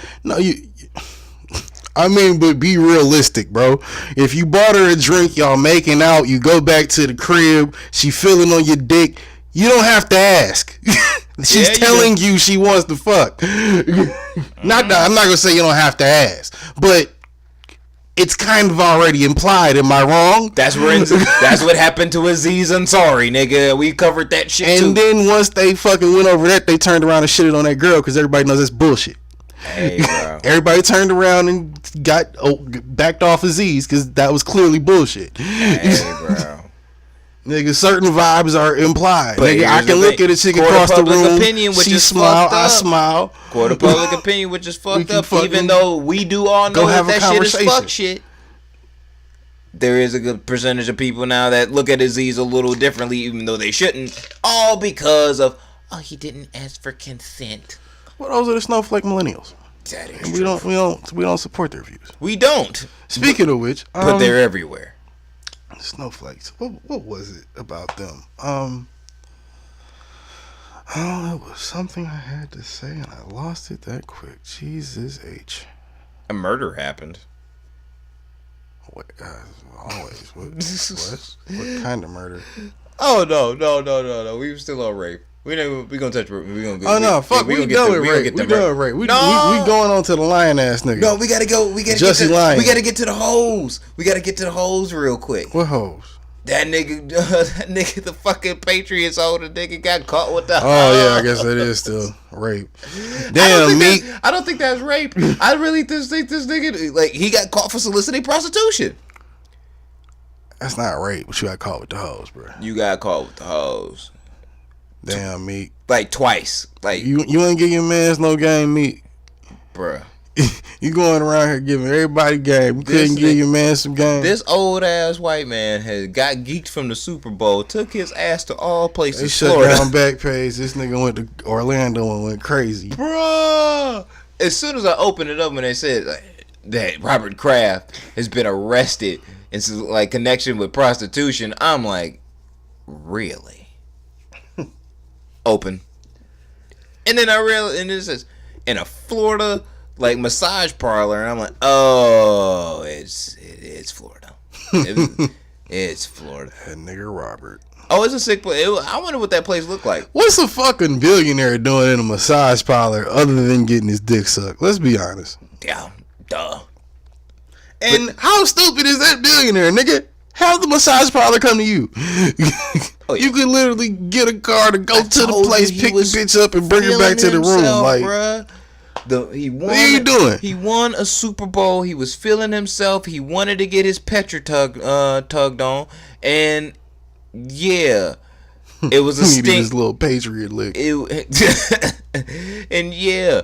I mean, but be realistic, bro. If you bought her a drink, y'all making out, you go back to the crib, she feeling on your dick, you don't have to ask. She's telling you she wants to fuck. I'm not gonna say you don't have to ask, but it's kind of already implied. Am I wrong? That's what happened to Aziz Ansari, nigga. We covered that shit too. And then once they fucking went over that, they turned around and shitted on that girl because everybody knows that's bullshit. Hey, bro. Everybody turned around and backed off Aziz because that was clearly bullshit. Hey, bro. Nigga, certain vibes are implied. Nigga, I can look at a chick across the room. She smile, I smile. Court of public opinion, which is fucked up. Even though we do all know that shit is fuck shit. There is a good percentage of people now that look at Aziz a little differently, even though they shouldn't. All because of he didn't ask for consent. Well, those are the snowflake millennials. That is we don't support their views. We don't. Speaking of which, but they're everywhere. Snowflakes. What was it about them? It was something I had to say and I lost it that quick. Jesus H. A murder happened. Wait, always. What kind of murder? Oh no. We were still on rape. We gonna touch rape. We gonna. Fuck. We done with rape. We going on to the lion ass nigga. No, we gotta go. We gotta get to the hoes. We gotta get to the hoes real quick. What hoes? That nigga, the fucking Patriots older nigga got caught with the. Oh yeah, I guess that is still rape. Damn, I don't think that's rape. I really just think this nigga he got caught for soliciting prostitution. That's not rape, but you got caught with the hoes, bro. You got caught with the hoes. Damn, Meek. Like twice. Like you ain't give your mans no game, Meek. Bruh. You going around here giving everybody game. You couldn't give your man some game. This old ass white man got geeked from the Super Bowl, took his ass to all places. They shut down Backpage. This nigga went to Orlando and went crazy. Bruh. As soon as I opened it up and they said that Robert Kraft has been arrested in connection with prostitution, I'm like, really? Open. And then I realized, and it says in a Florida massage parlor, and I'm like, oh, it's Florida. It's Florida. That nigga Robert. Oh, it's a sick place. I wonder what that place looked like. What's a fucking billionaire doing in a massage parlor other than getting his dick sucked? Let's be honest. Yeah, duh. And how stupid is that billionaire, nigga? Have the massage parlor come to you. Oh, yeah. You could literally get a car to go to the told place, you pick the was bitch up, and bring her back to the room. himself, Like, bruh. He won, what are you doing? He won a Super Bowl. He was feeling himself. He wanted to get his Petra tugged on, and yeah, it was a he needed stink. his little Patriot lick. And yeah,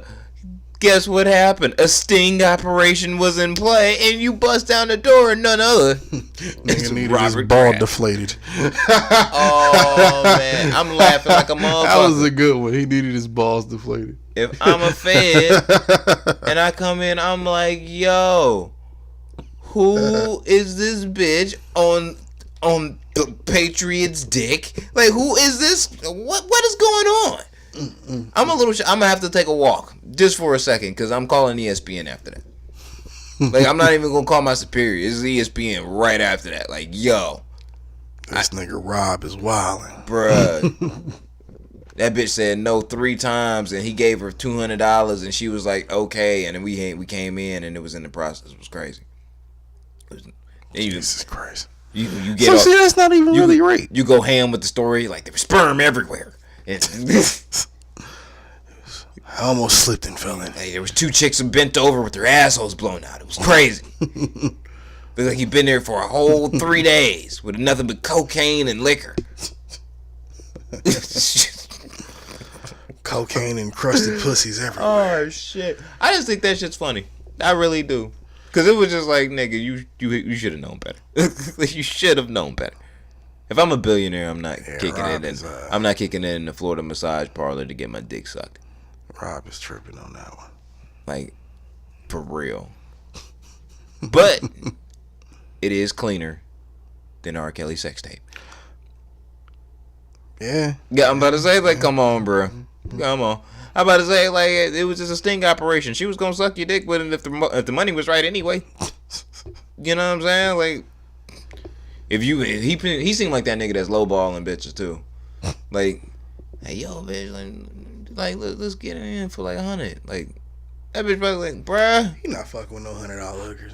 guess what happened? A sting operation was in play, and you bust down the door, and none other. Nigga needed his Robert ball Kraft. deflated. Oh man, I'm laughing like a motherfucker. That was a good one. He needed his balls deflated. If I'm a Fed and I come in, I'm like, yo, who is this bitch on the Patriots' dick? Like, who is this? What is going on? I'm I'm gonna have to take a walk just for a second because I'm calling ESPN after that. Like, I'm not even gonna call my superior. It's ESPN right after that. Like, yo, This nigga Rob is wilding. bruh. That bitch said no 3 times, and he gave her $200, and she was like, okay, and then we came in, and it was in the process. It was crazy. Jesus Christ. You get So see, that's not even really rape. You go ham with the story, like there was sperm everywhere. And I almost slipped and fell in. hey, there was 2 chicks bent over with their assholes blown out. It was crazy. Looked like he'd been there for a whole 3 days with nothing but cocaine and liquor. Cocaine encrusted pussies everywhere. Oh shit! I just think that shit's funny. I really do. Cause it was just like, nigga, you should have known better. You should have known better. If I'm a billionaire, I'm not kicking Rob it in. is, I'm not kicking it in the Florida massage parlor to get my dick sucked. Rob is tripping on that one. Like, for real. But it is cleaner than R. Kelly sex tape. Yeah. Yeah, I'm about to say, like, come on, bro. Come on. I'm about to say, like, it was just a sting operation. She was gonna suck your dick with it if the money was right anyway. You know what I'm saying? Like, he seemed like that nigga that's lowballing bitches too. Like, hey, yo, bitch, like let's get it in for like 100. Like, that bitch probably like, bruh. He not fucking with no $100 hookers.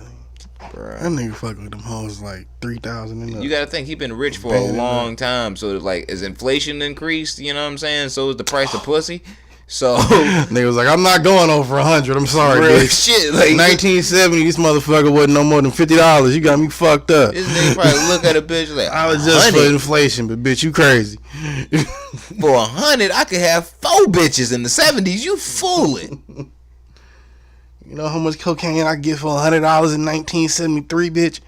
Bruh. That nigga fucking with them hoes like 3,000 and up. You gotta think he been rich for a long time. So like, as inflation increased, you know what I'm saying? So is the price of pussy. So nigga was like, I'm not going over 100. I'm sorry, real bitch. shit. Like 1970, this motherfucker wasn't no more than $50. You got me fucked up. this nigga probably look at a bitch like, I was just 100? for inflation, but bitch, you crazy. For 100, I could have 4 bitches in the 70s. You fooling. You know how much cocaine I get for $100 in 1973, bitch?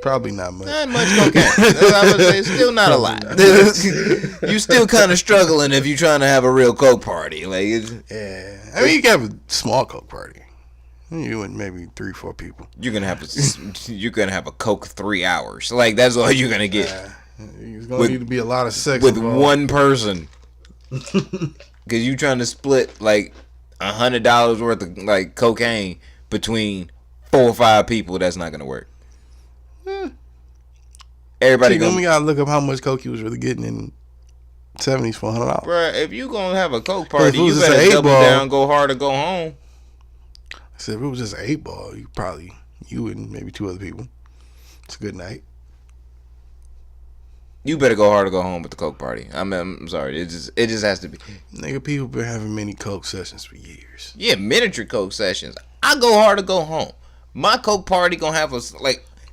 Probably not much. Not much cocaine. I would say still not a lot. You still kind of struggling if you're trying to have a real coke party. Like, Yeah, I mean you can have a small coke party. You and maybe 3-4 people. you're gonna have a coke 3 hours. Like, that's all you're gonna get It's gonna need to be a lot of sex with involved. one person. Because you trying to split like $100 worth of like cocaine between 4 or 5 people. That's not gonna work. Everybody Then gonna. we gotta look up how much coke he was really getting in 70s for $100. Bruh, if you gonna have a coke party, it was you just better an double 8-ball. down, go hard, or go home. I said if it was just an 8-ball, you and maybe 2 other people. It's a good night. You better go hard or go home with the coke party. I'm sorry, it just has to be. Nigga, people been having many coke sessions for years. Yeah, miniature coke sessions. I go hard or go home. My coke party gonna have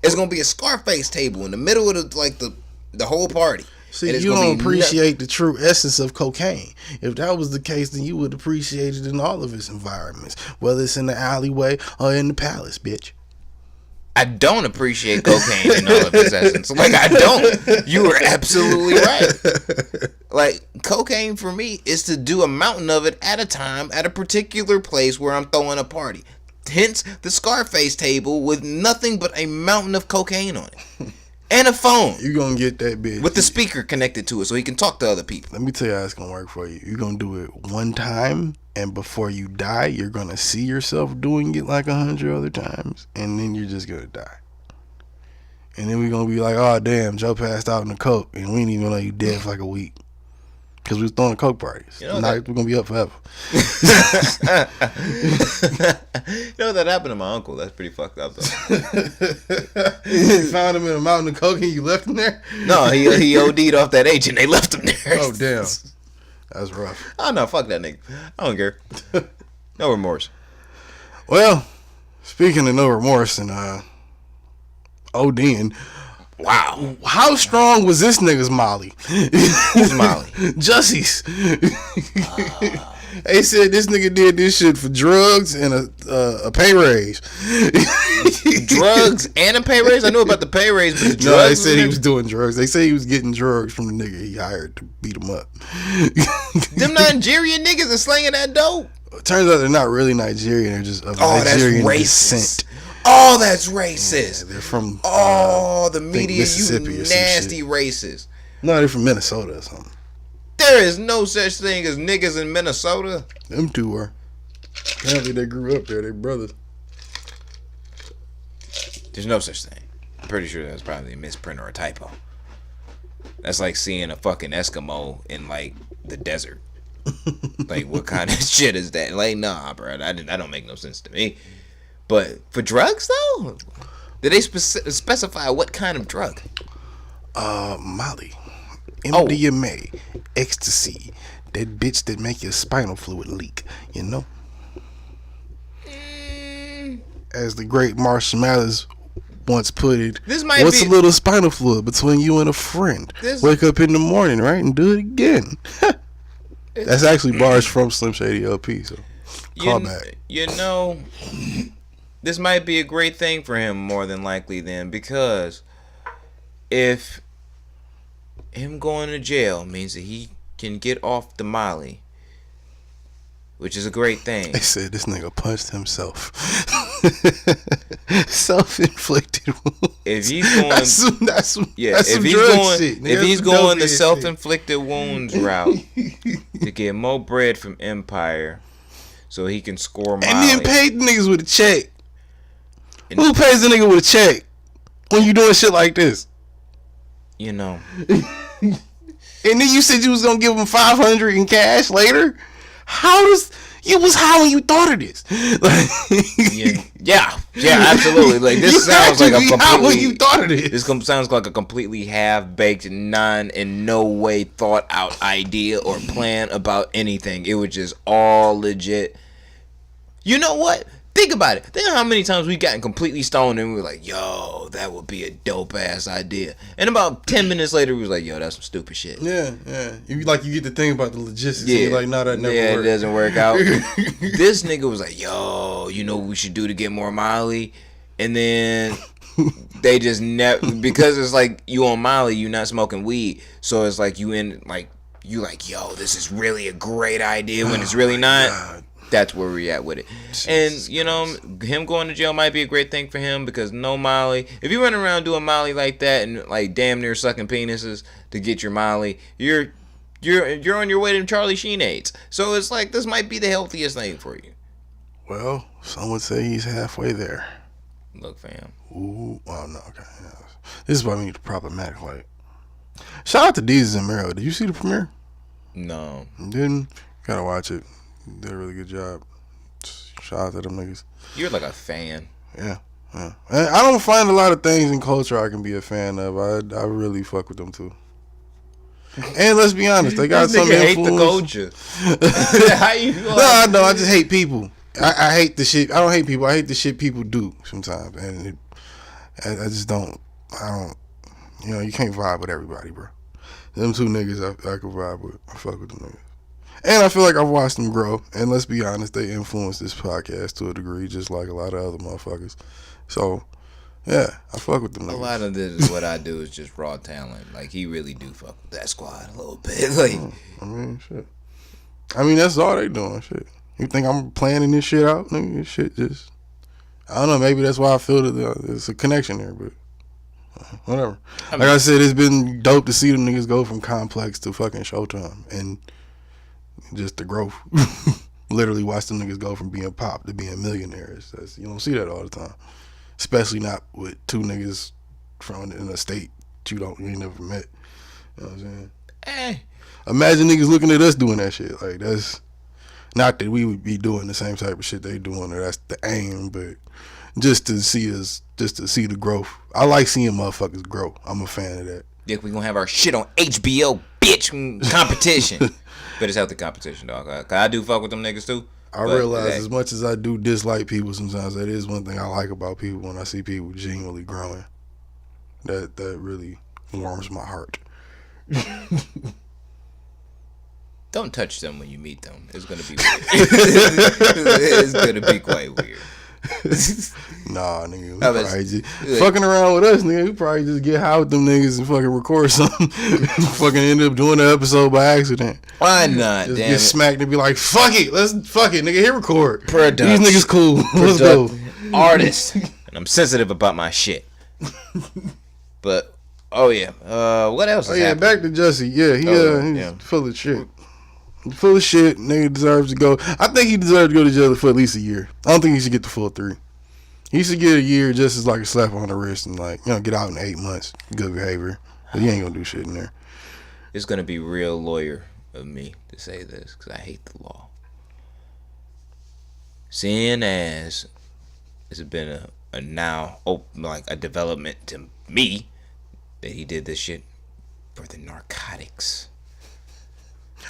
it's gonna be a Scarface table in the middle of the whole party. See, And it's you gonna don't be appreciate the true essence of cocaine. If that was the case, then you would appreciate it in all of its environments, whether it's in the alleyway or in the palace, bitch. I don't appreciate cocaine in all of its essence. Like, I don't. You are absolutely right. Like, cocaine for me is to do a mountain of it at a time at a particular place where I'm throwing a party. Hence the Scarface table with nothing but a mountain of cocaine on it. And a phone. You gonna get that bitch. With the speaker connected to it so he can talk to other people. Let me tell you how it's gonna work for you. You're gonna do it one time, and before you die, you're gonna see yourself doing it like 100 other times, and then you're just gonna die. And then we gonna be like, oh damn, Joe passed out in the coke, and we didn't even know you dead for like a week. Cause we was throwing coke parties. You know we're gonna be up forever. You know that happened to my uncle. That's pretty fucked up though. You found him in a mountain of coke and you left him there? No, he OD'd off that H and they left him there. Oh damn. That's rough. Oh no, fuck that nigga. I don't care. No remorse. Well, speaking of no remorse and ODing, wow. How strong was this nigga's Molly? Who's Molly? Jussie's. They said this nigga did this shit for drugs and a pay raise. Drugs and a pay raise? I knew about the pay raise, but the drugs. No, they said he was doing drugs. They say he was getting drugs from the nigga he hired to beat him up. Them Nigerian niggas are slinging that dope. Turns out they're not really Nigerian. They're just of Nigerian descent. Oh, that's racist. Yeah, they're from. The media, you nasty racist. No, they're from Minnesota or something. There is no such thing as niggas in Minnesota. Them two were. Apparently they grew up there. They brothers. There's no such thing. I'm pretty sure that's probably a misprint or a typo. That's like seeing a fucking Eskimo in like the desert. Like, what kind of shit is that? Like, nah, bro. That don't make no sense to me. But for drugs, though? Did they specify what kind of drug? Molly. MDMA. Ecstasy. That bitch that make your spinal fluid leak. You know? As the great Marshall Mathers once put it, what's a little spinal fluid between you and a friend? Wake up in the morning, right, and do it again. That's actually bars from Slim Shady LP, so call back. You know, this might be a great thing for him more than likely then, because if him going to jail means that he can get off the Molly, which is a great thing. They said this nigga punched himself. Self-inflicted wounds. If he's going, if he's going the self-inflicted wounds route to get more bread from Empire, so he can score Molly, and then pay the niggas with a check. Who pays the nigga with a check when you doing shit like this? You know. And then you said you was gonna give him $500 in cash later. How does you was high when you thought of this? Yeah, absolutely. Like, this sounds like a completely. When you thought of this. This sounds like a completely half-baked, in no way thought out idea or plan about anything. It was just all legit. You know what? Think about it. Think of how many times we gotten completely stoned and we were like, yo, that would be a dope ass idea. And about 10 minutes later, we was like, yo, that's some stupid shit. Yeah. You get to think about the logistics. Yeah. And you're like, no, that never worked. It doesn't work out. This nigga was like, yo, you know what we should do to get more Molly? And then they just never, because it's like you on Molly, you not smoking weed. So it's like you like, yo, this is really a great idea when it's really not. God. That's where we're at with it. And, you know, him going to jail might be a great thing for him, because no Molly. If you run around doing Molly like that and like damn near sucking penises to get your Molly, you're on your way to Charlie Sheen AIDS. So it's like, this might be the healthiest thing for you. Well, some would say he's halfway there. Look, fam. Ooh, oh no, okay. Yeah. This is why we need the problematic light. Shout out to Deezus and Mero. Did you see the premiere? No. You didn't? Gotta watch it. Did a really good job. Shout out to them niggas. You're like a fan. Yeah. And I don't find a lot of things in culture I can be a fan of. I really fuck with them too. And let's be honest, they got some influence. Hate the culture. How you? No, I just hate people. I hate the shit. I don't hate people. I hate the shit people do sometimes, and I just don't. I don't. You know, you can't vibe with everybody, bro. Them two niggas I can vibe with. I fuck with them niggas. And I feel like I've watched them grow. And let's be honest, they influenced this podcast to a degree, just like a lot of other motherfuckers. So, yeah, I fuck with them niggas. A lot of this is what I do is just raw talent. Like, he really do fuck with that squad a little bit. Like, I mean, shit. I mean, that's all they doing, shit. You think I'm planning this shit out? Nigga, this shit just... I don't know, maybe that's why I feel that there's a connection there, but... whatever. Like I said, it's been dope to see them niggas go from Complex to fucking Showtime. And... just the growth. Literally watch them niggas go from being pop to being millionaires. You don't see that all the time. Especially not with two niggas from in a state you ain't never met. You know what I'm saying? Eh. Imagine niggas looking at us doing that shit. Like, that's not that we would be doing the same type of shit they doing, or that's the aim, but just to see the growth. I like seeing motherfuckers grow. I'm a fan of that. Yeah, we gonna have our shit on HBO, bitch. Competition. But it's healthy competition, dog. Cause I do fuck with them niggas too. I realize as much as I do dislike people sometimes, that is one thing I like about people when I see people genuinely growing. That really warms my heart. Don't touch them when you meet them. It's gonna be weird. It's gonna be quite weird. Nah, nigga, we probably just fucking around with us, nigga. We probably just get high with them niggas and fucking record something. Fucking end up doing the episode by accident. Why not? Just damn get it. smacked and be like, fuck it, nigga, hit record. Product. These niggas cool. Let's go. Artist. And I'm sensitive about my shit. But what else? Oh yeah, happening? back to Jussie. Yeah, he's full of shit. Full of shit. Nigga deserves to go. I think he deserves to go to jail for at least a year. I don't think he should get the full 3. He should get a year just as like a slap on the wrist and like, get out in 8 months. Good behavior. But he ain't gonna do shit in there. It's gonna be real lawyer of me to say this because I hate the law. Seeing as it's been a development to me that he did this shit for the narcotics.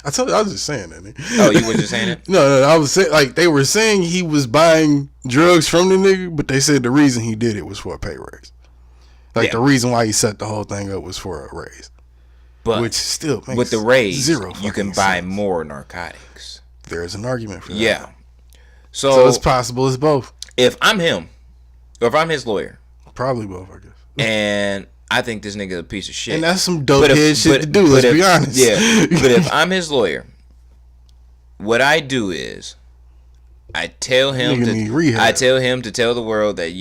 I told you, I was just saying that, nigga. Oh, you were just saying it? No, I was saying, like, they were saying he was buying drugs from the nigga, but they said the reason he did it was for a pay raise. Like, the reason why he set the whole thing up was for a raise. But which still makes with the raise, zero you can buy more narcotics. There's an argument for that. Yeah. So it's possible it's both. If I'm him, or if I'm his lawyer. Probably both, I guess. And I think this nigga a piece of shit. And that's some dope head shit to do, let's be honest. Yeah. But if I'm his lawyer, what I do is I tell him to tell the world that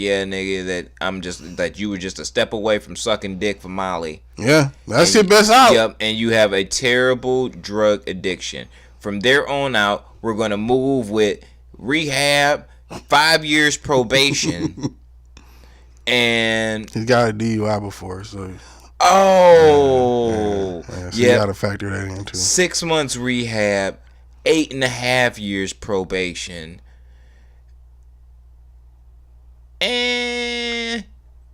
that you were just a step away from sucking dick for Molly. Yeah. That's your best out. Yep, and you have a terrible drug addiction. From there on out, we're gonna move with rehab, 5 years probation. And he's got a DUI before, so so you gotta factor that in too. 6 months rehab, 8.5 years probation, and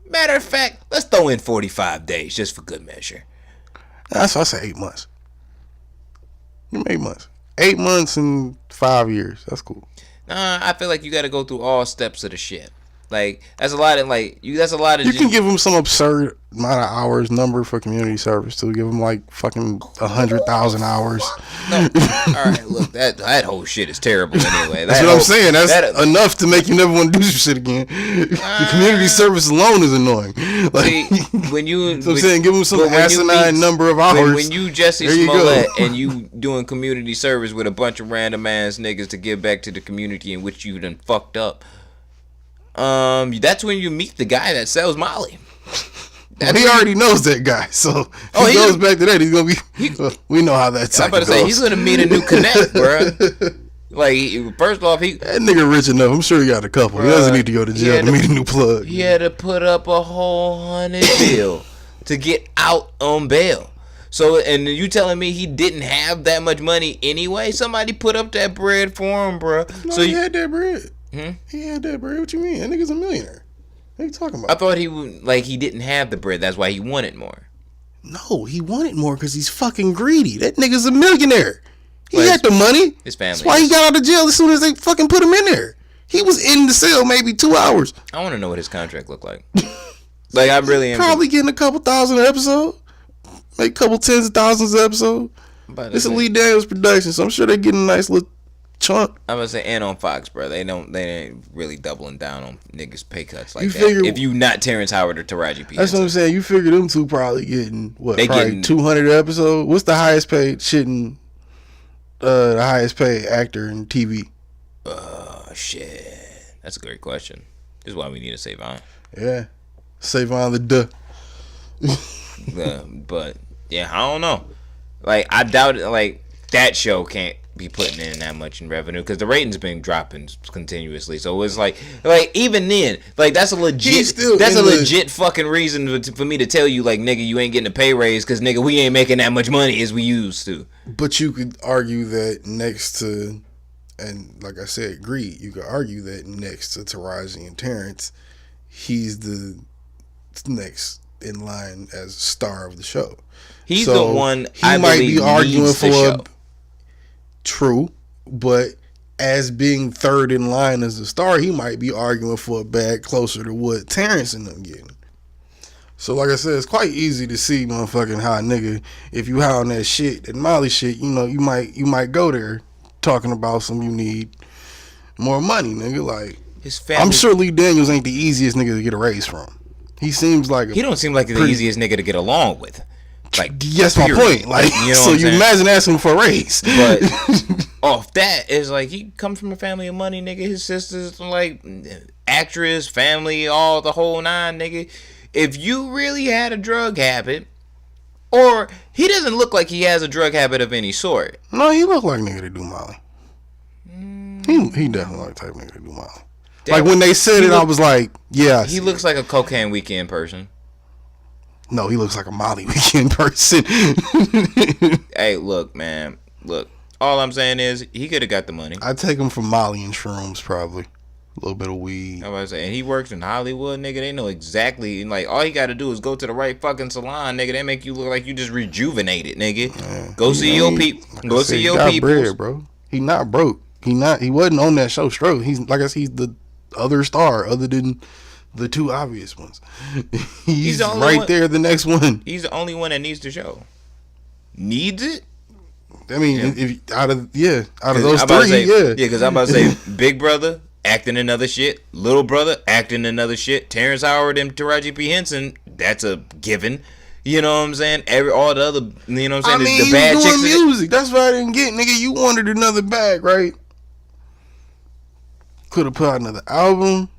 matter of fact, let's throw in 45 days just for good measure. That's why I say 8 months. Give me 8 months. 8 months and 5 years. That's cool. I feel like you got to go through all steps of the shit. Like that's a lot of You can give them some absurd amount of hours number for community service too. Give them like fucking 100,000 hours. No. All right, look, that whole shit is terrible anyway. That's what I'm saying. That's enough to make you never want to do some shit again. The community service alone is annoying. Like, see, when you, so I'm saying, give them some asinine number of hours. When you Jussie Smollett and you doing community service with a bunch of random ass niggas to give back to the community in which you done fucked up. That's when you meet the guy that sells Molly. He already knows that guy, so if he goes back to that, he's gonna be. We know how that. I'm about to say he's gonna meet a new connect, bro. Like first off, that nigga rich enough. I'm sure he got a couple. He doesn't need to go to jail to meet a new plug. He had to put up a whole 100 bill to get out on bail. So, and you telling me he didn't have that much money anyway? Somebody put up that bread for him, bro. No, so he had that bread. He had that bread. What you mean? That nigga's a millionaire. What are you talking about? I thought he didn't have the bread. That's why he wanted more. No, he wanted more because he's fucking greedy. That nigga's a millionaire. He had the money. His family. That's why he got out of jail as soon as they fucking put him in there. He was in the cell maybe 2 hours. I want to know what his contract looked like. Like, I really am. Probably getting a couple thousand an episode. Make a couple tens of thousands an episode. It's a Lee Daniels production, so I'm sure they're getting a nice little chunk. I'm gonna say, and on Fox, bro, they ain't really doubling down on niggas pay cuts like that. If you not Terrence Howard or Taraji P. That's what I'm saying. You figure them two probably getting what? They probably 200 an episode. What's the highest paid shit in the highest paid actor in TV? Shit. That's a great question. This is why we need to save on. Yeah, save on the duh. But yeah, I don't know. Like I doubt it. Like that show can't be putting in that much in revenue because the ratings been dropping continuously. So it's like even then, like that's a legit fucking reason for me to tell you, like, nigga, you ain't getting a pay raise because, nigga, we ain't making that much money as we used to. But you could argue that next to, and like I said, Greed, you could argue that next to Taraji and Terrence, he's the next in line as star of the show. He's the one he might be arguing for true, but as being third in line as a star, he might be arguing for a bag closer to what Terrence and them getting. So like I said, it's quite easy to see, motherfucking, how, nigga, if you high on that shit, that Molly shit, you know, you might go there talking about some you need more money, nigga. Like, his family, I'm sure Lee Daniels ain't the easiest nigga to get a raise from. He seems like he don't seem like the easiest nigga to get along with. Like, that's my point. Like, you know, so you imagine asking for a raise. But off that is like, he comes from a family of money, nigga. His sister's like actress, family, all the whole nine, nigga. If you really had a drug habit, or he doesn't look like he has a drug habit of any sort. No, he look like nigga to do Molly. He definitely like type nigga to do Molly. Like when they said it, I was like, yeah. He looks like a cocaine weekend person. No, he looks like a Molly weekend person. Hey, look, man. Look, all I'm saying is he could have got the money. I'd take him for Molly and shrooms, probably. A little bit of weed. I was saying, and he works in Hollywood, nigga. They know exactly. Like, all you got to do is go to the right fucking salon, nigga. They make you look like you just rejuvenated, nigga. Yeah. Go see your people. Go see your people. Bread, bro. He not broke. He wasn't on that show straight. He's, like I said, he's the other star other than the two obvious ones. He's right there, the next one. He's the only one that needs the show. Needs it? I mean, if out of those three, yeah, because I'm about to say Big Brother acting another shit, Little Brother acting another shit, Terrence Howard and Taraji P. Henson, that's a given. You know what I'm saying? All the other, you know what I'm saying? I mean, the bad doing chicks. Music. That's what I didn't get, nigga. You wanted another bag, right? Could have put out another album.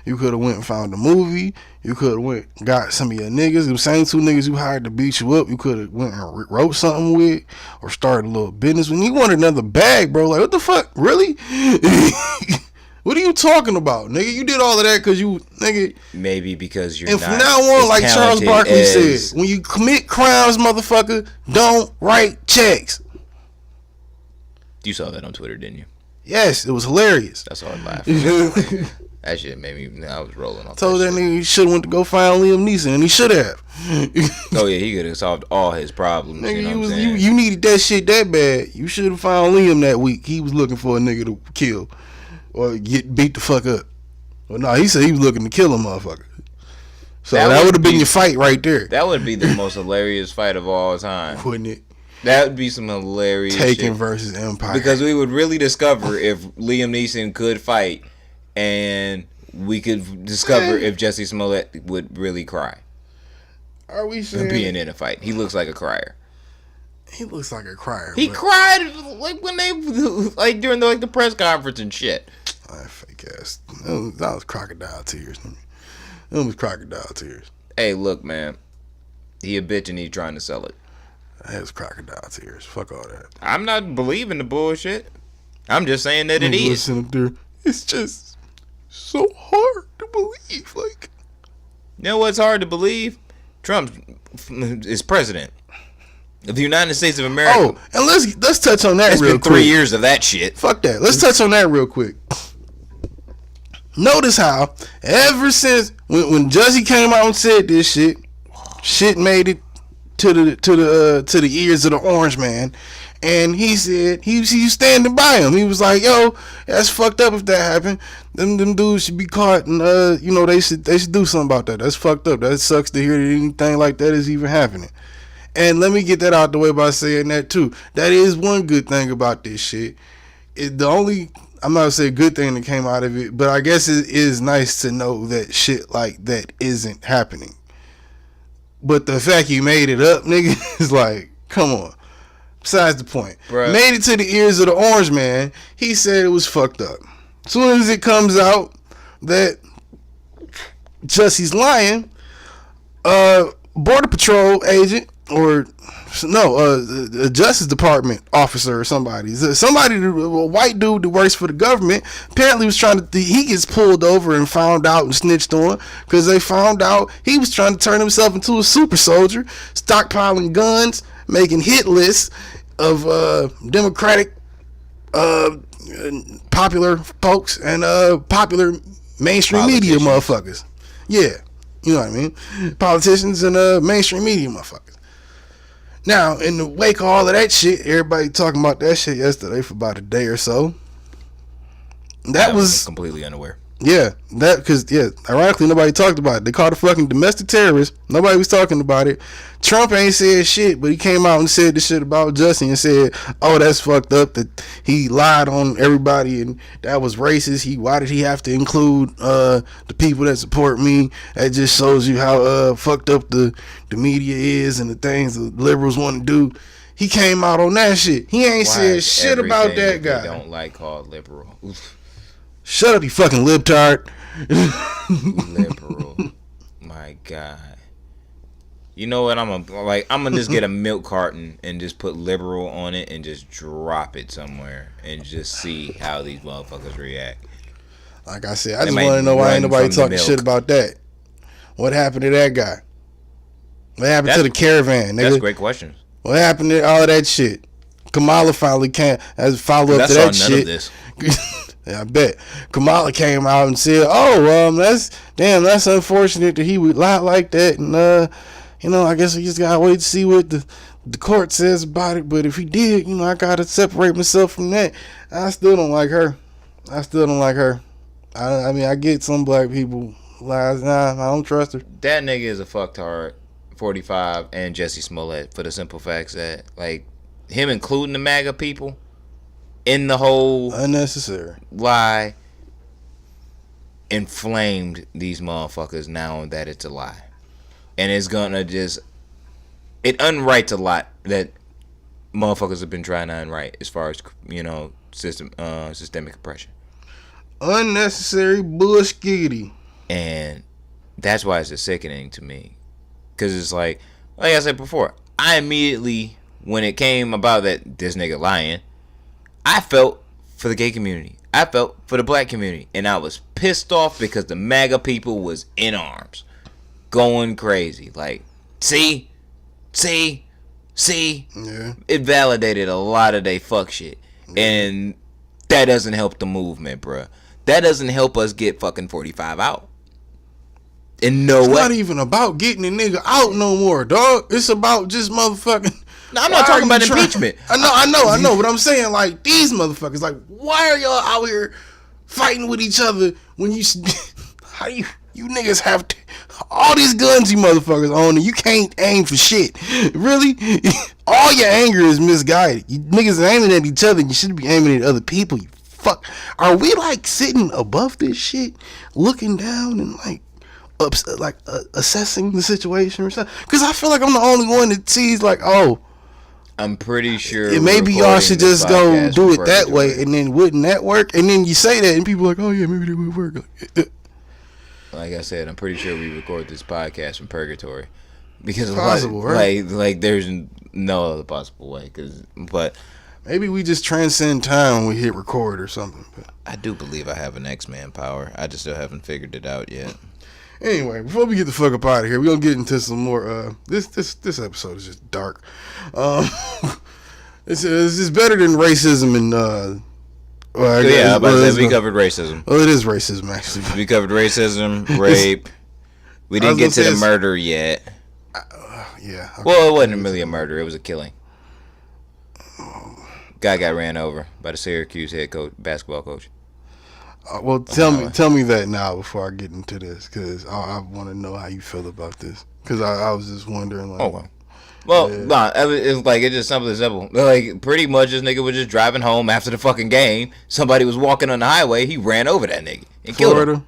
You could have went and found a movie. You could have went and got some of your niggas. The same two niggas you hired to beat you up. You could have went and wrote something with or started a little business. When you wanted another bag, bro, like, what the fuck? Really? What are you talking about, nigga? You did all of that because you, nigga. Maybe because you're. And from now on, like Charles Barkley said, when you commit crimes, motherfucker, don't write checks. You saw that on Twitter, didn't you? Yes, it was hilarious. That's all I laughed. That shit made me. I was rolling off. Told that nigga he should have went to go find Liam Neeson, and he should have. Oh yeah, he could have solved all his problems. Nigga, you know you needed that shit that bad. You should have found Liam that week. He was looking for a nigga to kill or get beat the fuck up. Well, no, he said he was looking to kill a motherfucker. So that would have been your fight right there. That would be the most hilarious fight of all time, wouldn't it? That would be some hilarious Taken shit. versus Empire. Because we would really discover if Liam Neeson could fight, and we could discover if Jussie Smollett would really cry. Are we saying being in a fight? He looks like a crier. He looks like a crier. He cried like when they like during the press conference and shit. Fake ass. That was crocodile tears. It was crocodile tears. Hey, look, man. He a bitch and he's trying to sell it. That was crocodile tears. Fuck all that. I'm not believing the bullshit. I'm just saying that it is. Listen up there. It's just so hard to believe. Like, you know what's hard to believe? Trump is president of the United States of America. Oh, and let's touch on that real quick. It's been 3 years of that shit. Fuck that. Let's touch on that real quick. Notice how ever since when Jussie came out and said this shit made it to the ears of the orange man, and he said he was standing by him. He was like, "Yo, that's fucked up if that happened. Them dudes should be caught, and they should do something about that. That's fucked up. That sucks to hear that anything like that is even happening." And let me get that out the way by saying that too. That is one good thing about this shit. I'm not gonna say good thing that came out of it, but I guess it is nice to know that shit like that isn't happening. But the fact you made it up, nigga, is like, come on. Besides the point. Bruh. Made it to the ears of the orange man. He said it was fucked up. As soon as it comes out that Jussie's lying, Border Patrol agent or No, a Justice Department officer or somebody. A white dude that works for the government apparently was trying to. He gets pulled over and found out and snitched on because they found out he was trying to turn himself into a super soldier, stockpiling guns, making hit lists of Democratic popular folks and popular mainstream media motherfuckers. Yeah, you know what I mean? Politicians and mainstream media motherfuckers. Now, in the wake of all of that shit, everybody talking about that shit yesterday for about a day or so. That was completely unaware. Yeah, ironically, nobody talked about it. They called a fucking domestic terrorist. Nobody was talking about it. Trump ain't said shit, but he came out and said this shit about Justin and said, oh, that's fucked up that he lied on everybody and that was racist. Why did he have to include the people that support me? That just shows you how fucked up the media is and the things the liberals want to do. He came out on that shit. He ain't said shit about that guy. Don't like called liberal. Oof. Shut up, you fucking libtard. Liberal. My God. You know what? I'm gonna just get a milk carton and just put liberal on it and just drop it somewhere and just see how these motherfuckers react. Like I said, I just want to know why ain't nobody talking shit about that. What happened to that guy? What happened to the caravan, nigga? That's a great question. What happened to all of that shit? Kamala finally came as a follow up to that shit. Of this. Yeah, I bet. Kamala came out and said, "Oh, that's unfortunate that he would lie like that, and I guess we just gotta wait to see what the court says about it. But if he did, I gotta separate myself from that." I still don't like her. I mean, I get some black people lies. Nah, I don't trust her. That nigga is a fucktard. 45 and Jesse Smollett for the simple facts that him including the MAGA people in the whole unnecessary lie inflamed these motherfuckers now that it's a lie. And it's gonna it unwrites a lot that motherfuckers have been trying to unwrite as far as systemic oppression. Unnecessary bullshitty. And that's why it's just sickening to me. Cause it's like I said before, I immediately when it came about that this nigga lying, I felt for the gay community. I felt for the black community. And I was pissed off because the MAGA people was in arms. Going crazy. Like, see? Yeah. It validated a lot of they fuck shit. Yeah. And that doesn't help the movement, bruh. That doesn't help us get fucking 45 out. And no way. It's not even about getting a nigga out no more, dog. It's about just motherfucking... No, I'm not talking about impeachment. I know, but I'm saying these motherfuckers, why are y'all out here fighting with each other when you how you niggas have all these guns you motherfuckers own and you can't aim for shit. Really? All your anger is misguided. You niggas are aiming at each other and you should be aiming at other people. You fuck. Are we sitting above this shit, looking down and assessing the situation or something? Because I feel like I'm the only one that sees I'm pretty sure maybe y'all should just go do it that way, and then wouldn't that work? And then you say that, and people are like, oh yeah, maybe that would work. Like I said, I'm pretty sure we record this podcast from purgatory because it's possible, right? There's no other possible way. But maybe we just transcend time when we hit record or something. But I do believe I have an X-Man power. I just still haven't figured it out yet. Anyway, before we get the fuck up out of here, we're gonna get into some more. This episode is just dark. This is better than racism and. We covered racism. Well, it is racism actually. We covered racism, rape. We didn't get to the murder yet. Yeah. Okay. Well, it wasn't really a murder. It was a killing. Guy got ran over by the Syracuse basketball coach. Well, tell me that now before I get into this, because I want to know how you feel about this. Because I was just wondering, it's just something simple. Pretty much this nigga was just driving home after the fucking game. Somebody was walking on the highway. He ran over that nigga and killed him.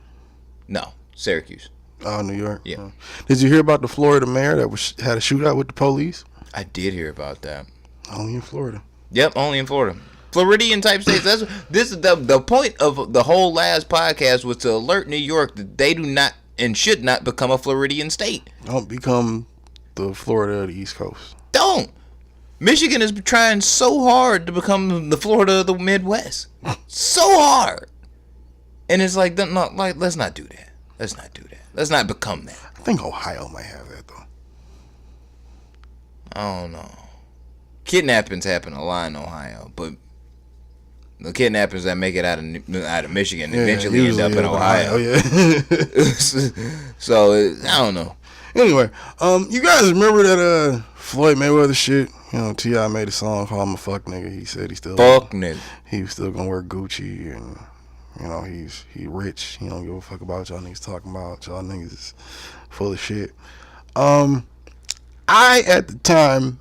No, Syracuse. Oh, New York. Yeah. Did you hear about the Florida mayor that had a shootout with the police? I did hear about that. Only in Florida. Yep, only in Florida. Floridian type states. This is the point of the whole last podcast was to alert New York that they do not and should not become a Floridian state. Don't become the Florida of the East Coast. Don't. Michigan is trying so hard to become the Florida of the Midwest. So hard. And it's like, let's not do that. Let's not do that. Let's not become that. I think Ohio might have that, though. I don't know. Kidnappings happen a lot in Ohio, but the kidnappers that make it out of Michigan eventually end up in Ohio. Yeah. So, I don't know. Anyway, you guys remember that Floyd Mayweather shit? You know, T.I. made a song called "I'm a Fuck Nigga." He said he still nigga. He was still gonna wear Gucci, and you know he rich. He don't give a fuck about y'all niggas talking about. Y'all niggas is full of shit. I at the time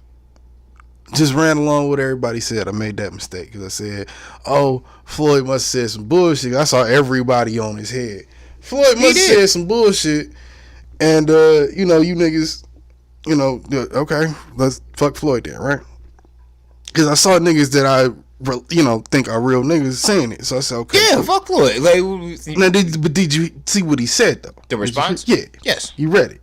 just ran along with what everybody said. I made that mistake because I said, "Oh, Floyd must have said some bullshit." I saw everybody on his head. Floyd must have said some bullshit, and you know, you niggas. You know, okay, let's fuck Floyd then, right? Because I saw niggas that I, think are real niggas saying it. So I said, okay. Yeah, cool. Fuck Floyd. Like, now, did you see what he said, though? The response? Yeah. Yes. You read it?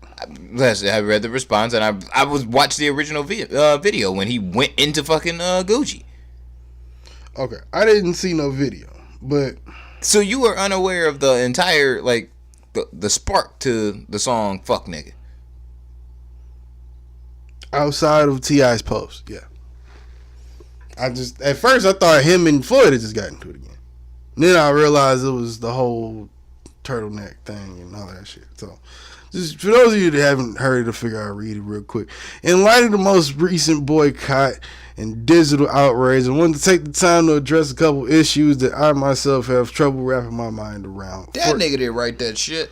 I read the response, and I watched the original video when he went into fucking Gucci. Okay. I didn't see no video, but... So you were unaware of the entire, like, the spark to the song Fuck Nigga? Outside of T.I.'s post, yeah. At first I thought him and Floyd had just got into it again. Then I realized it was the whole turtleneck thing and all that shit. So, just for those of you that haven't heard it, figure I'll read it real quick. In light of the most recent boycott and digital outrage, I wanted to take the time to address a couple issues that I myself have trouble wrapping my mind around. That nigga didn't write that shit.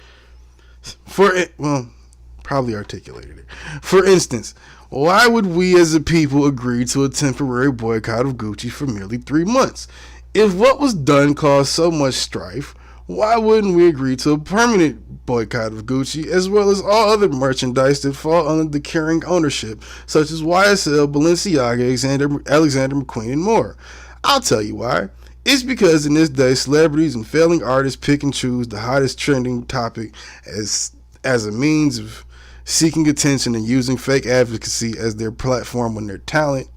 Probably articulated it. For instance, why would we as a people agree to a temporary boycott of Gucci for merely 3 months? If what was done caused so much strife, why wouldn't we agree to a permanent boycott of Gucci as well as all other merchandise that fall under the Kering ownership, such as YSL, Balenciaga, Alexander McQueen, and more? I'll tell you why. It's because in this day, celebrities and failing artists pick and choose the hottest trending topic as a means of seeking attention and using fake advocacy as their platform when their talent,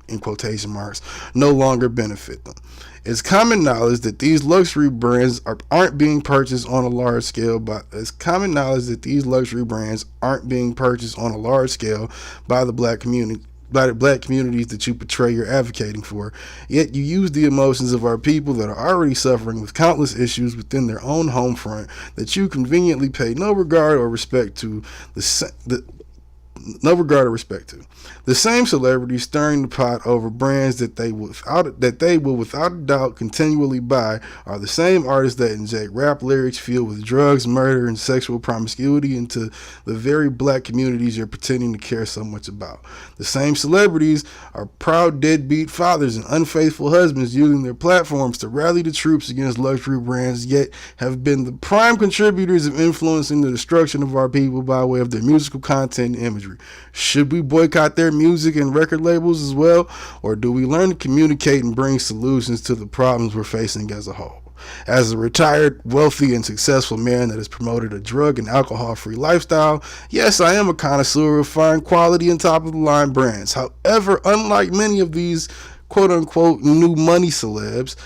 in quotation marks, no longer benefit them. It's common knowledge that these luxury brands aren't being purchased on a large scale by the black community. By the black communities that you portray you're advocating for, yet you use the emotions of our people that are already suffering with countless issues within their own home front that you conveniently pay no regard or respect to. The same celebrities stirring the pot over brands that they will without a doubt continually buy are the same artists that inject rap lyrics filled with drugs, murder, and sexual promiscuity into the very black communities you're pretending to care so much about. The same celebrities are proud deadbeat fathers and unfaithful husbands using their platforms to rally the troops against luxury brands, yet have been the prime contributors of influencing the destruction of our people by way of their musical content and imagery. Should we boycott their music and record labels as well, or do we learn to communicate and bring solutions to the problems we're facing as a whole? As a retired, wealthy, and successful man that has promoted a drug and alcohol-free lifestyle, yes, I am a connoisseur of fine quality and top-of-the-line brands. However, unlike many of these quote-unquote new money celebs,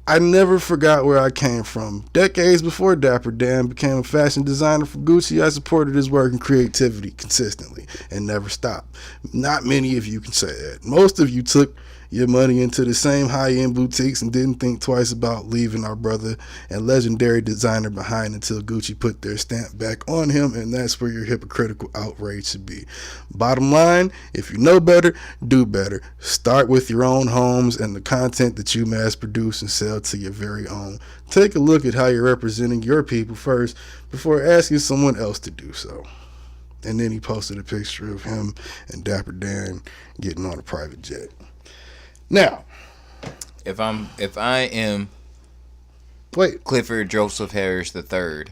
I never forgot where I came from. Decades before Dapper Dan became a fashion designer for Gucci, I supported his work and creativity consistently and never stopped. Not many of you can say that. Most of you took your money into the same high-end boutiques and didn't think twice about leaving our brother and legendary designer behind until Gucci put their stamp back on him, and that's where your hypocritical outrage should be. Bottom line, if you know better, do better. Start with your own homes and the content that you mass produce and sell to your very own. Take a look at how you're representing your people first before asking someone else to do so. And then he posted a picture of him and Dapper Dan getting on a private jet. Now, if I am Clifford Joseph Harris III,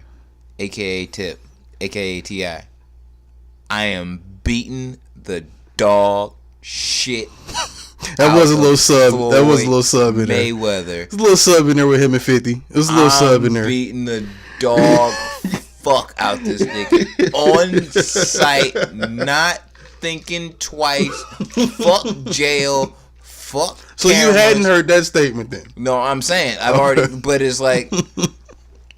aka Tip, aka T.I., I am beating the dog shit. That was a little sub. That was a little sub in there. Mayweather. There's a little sub in there with him and 50. It was a little sub in there. Beating the dog fuck out this nigga on sight, not thinking twice. Fuck jail. Fuck. So cameras. you hadn't heard that statement then? No, I'm saying I've already, but it's like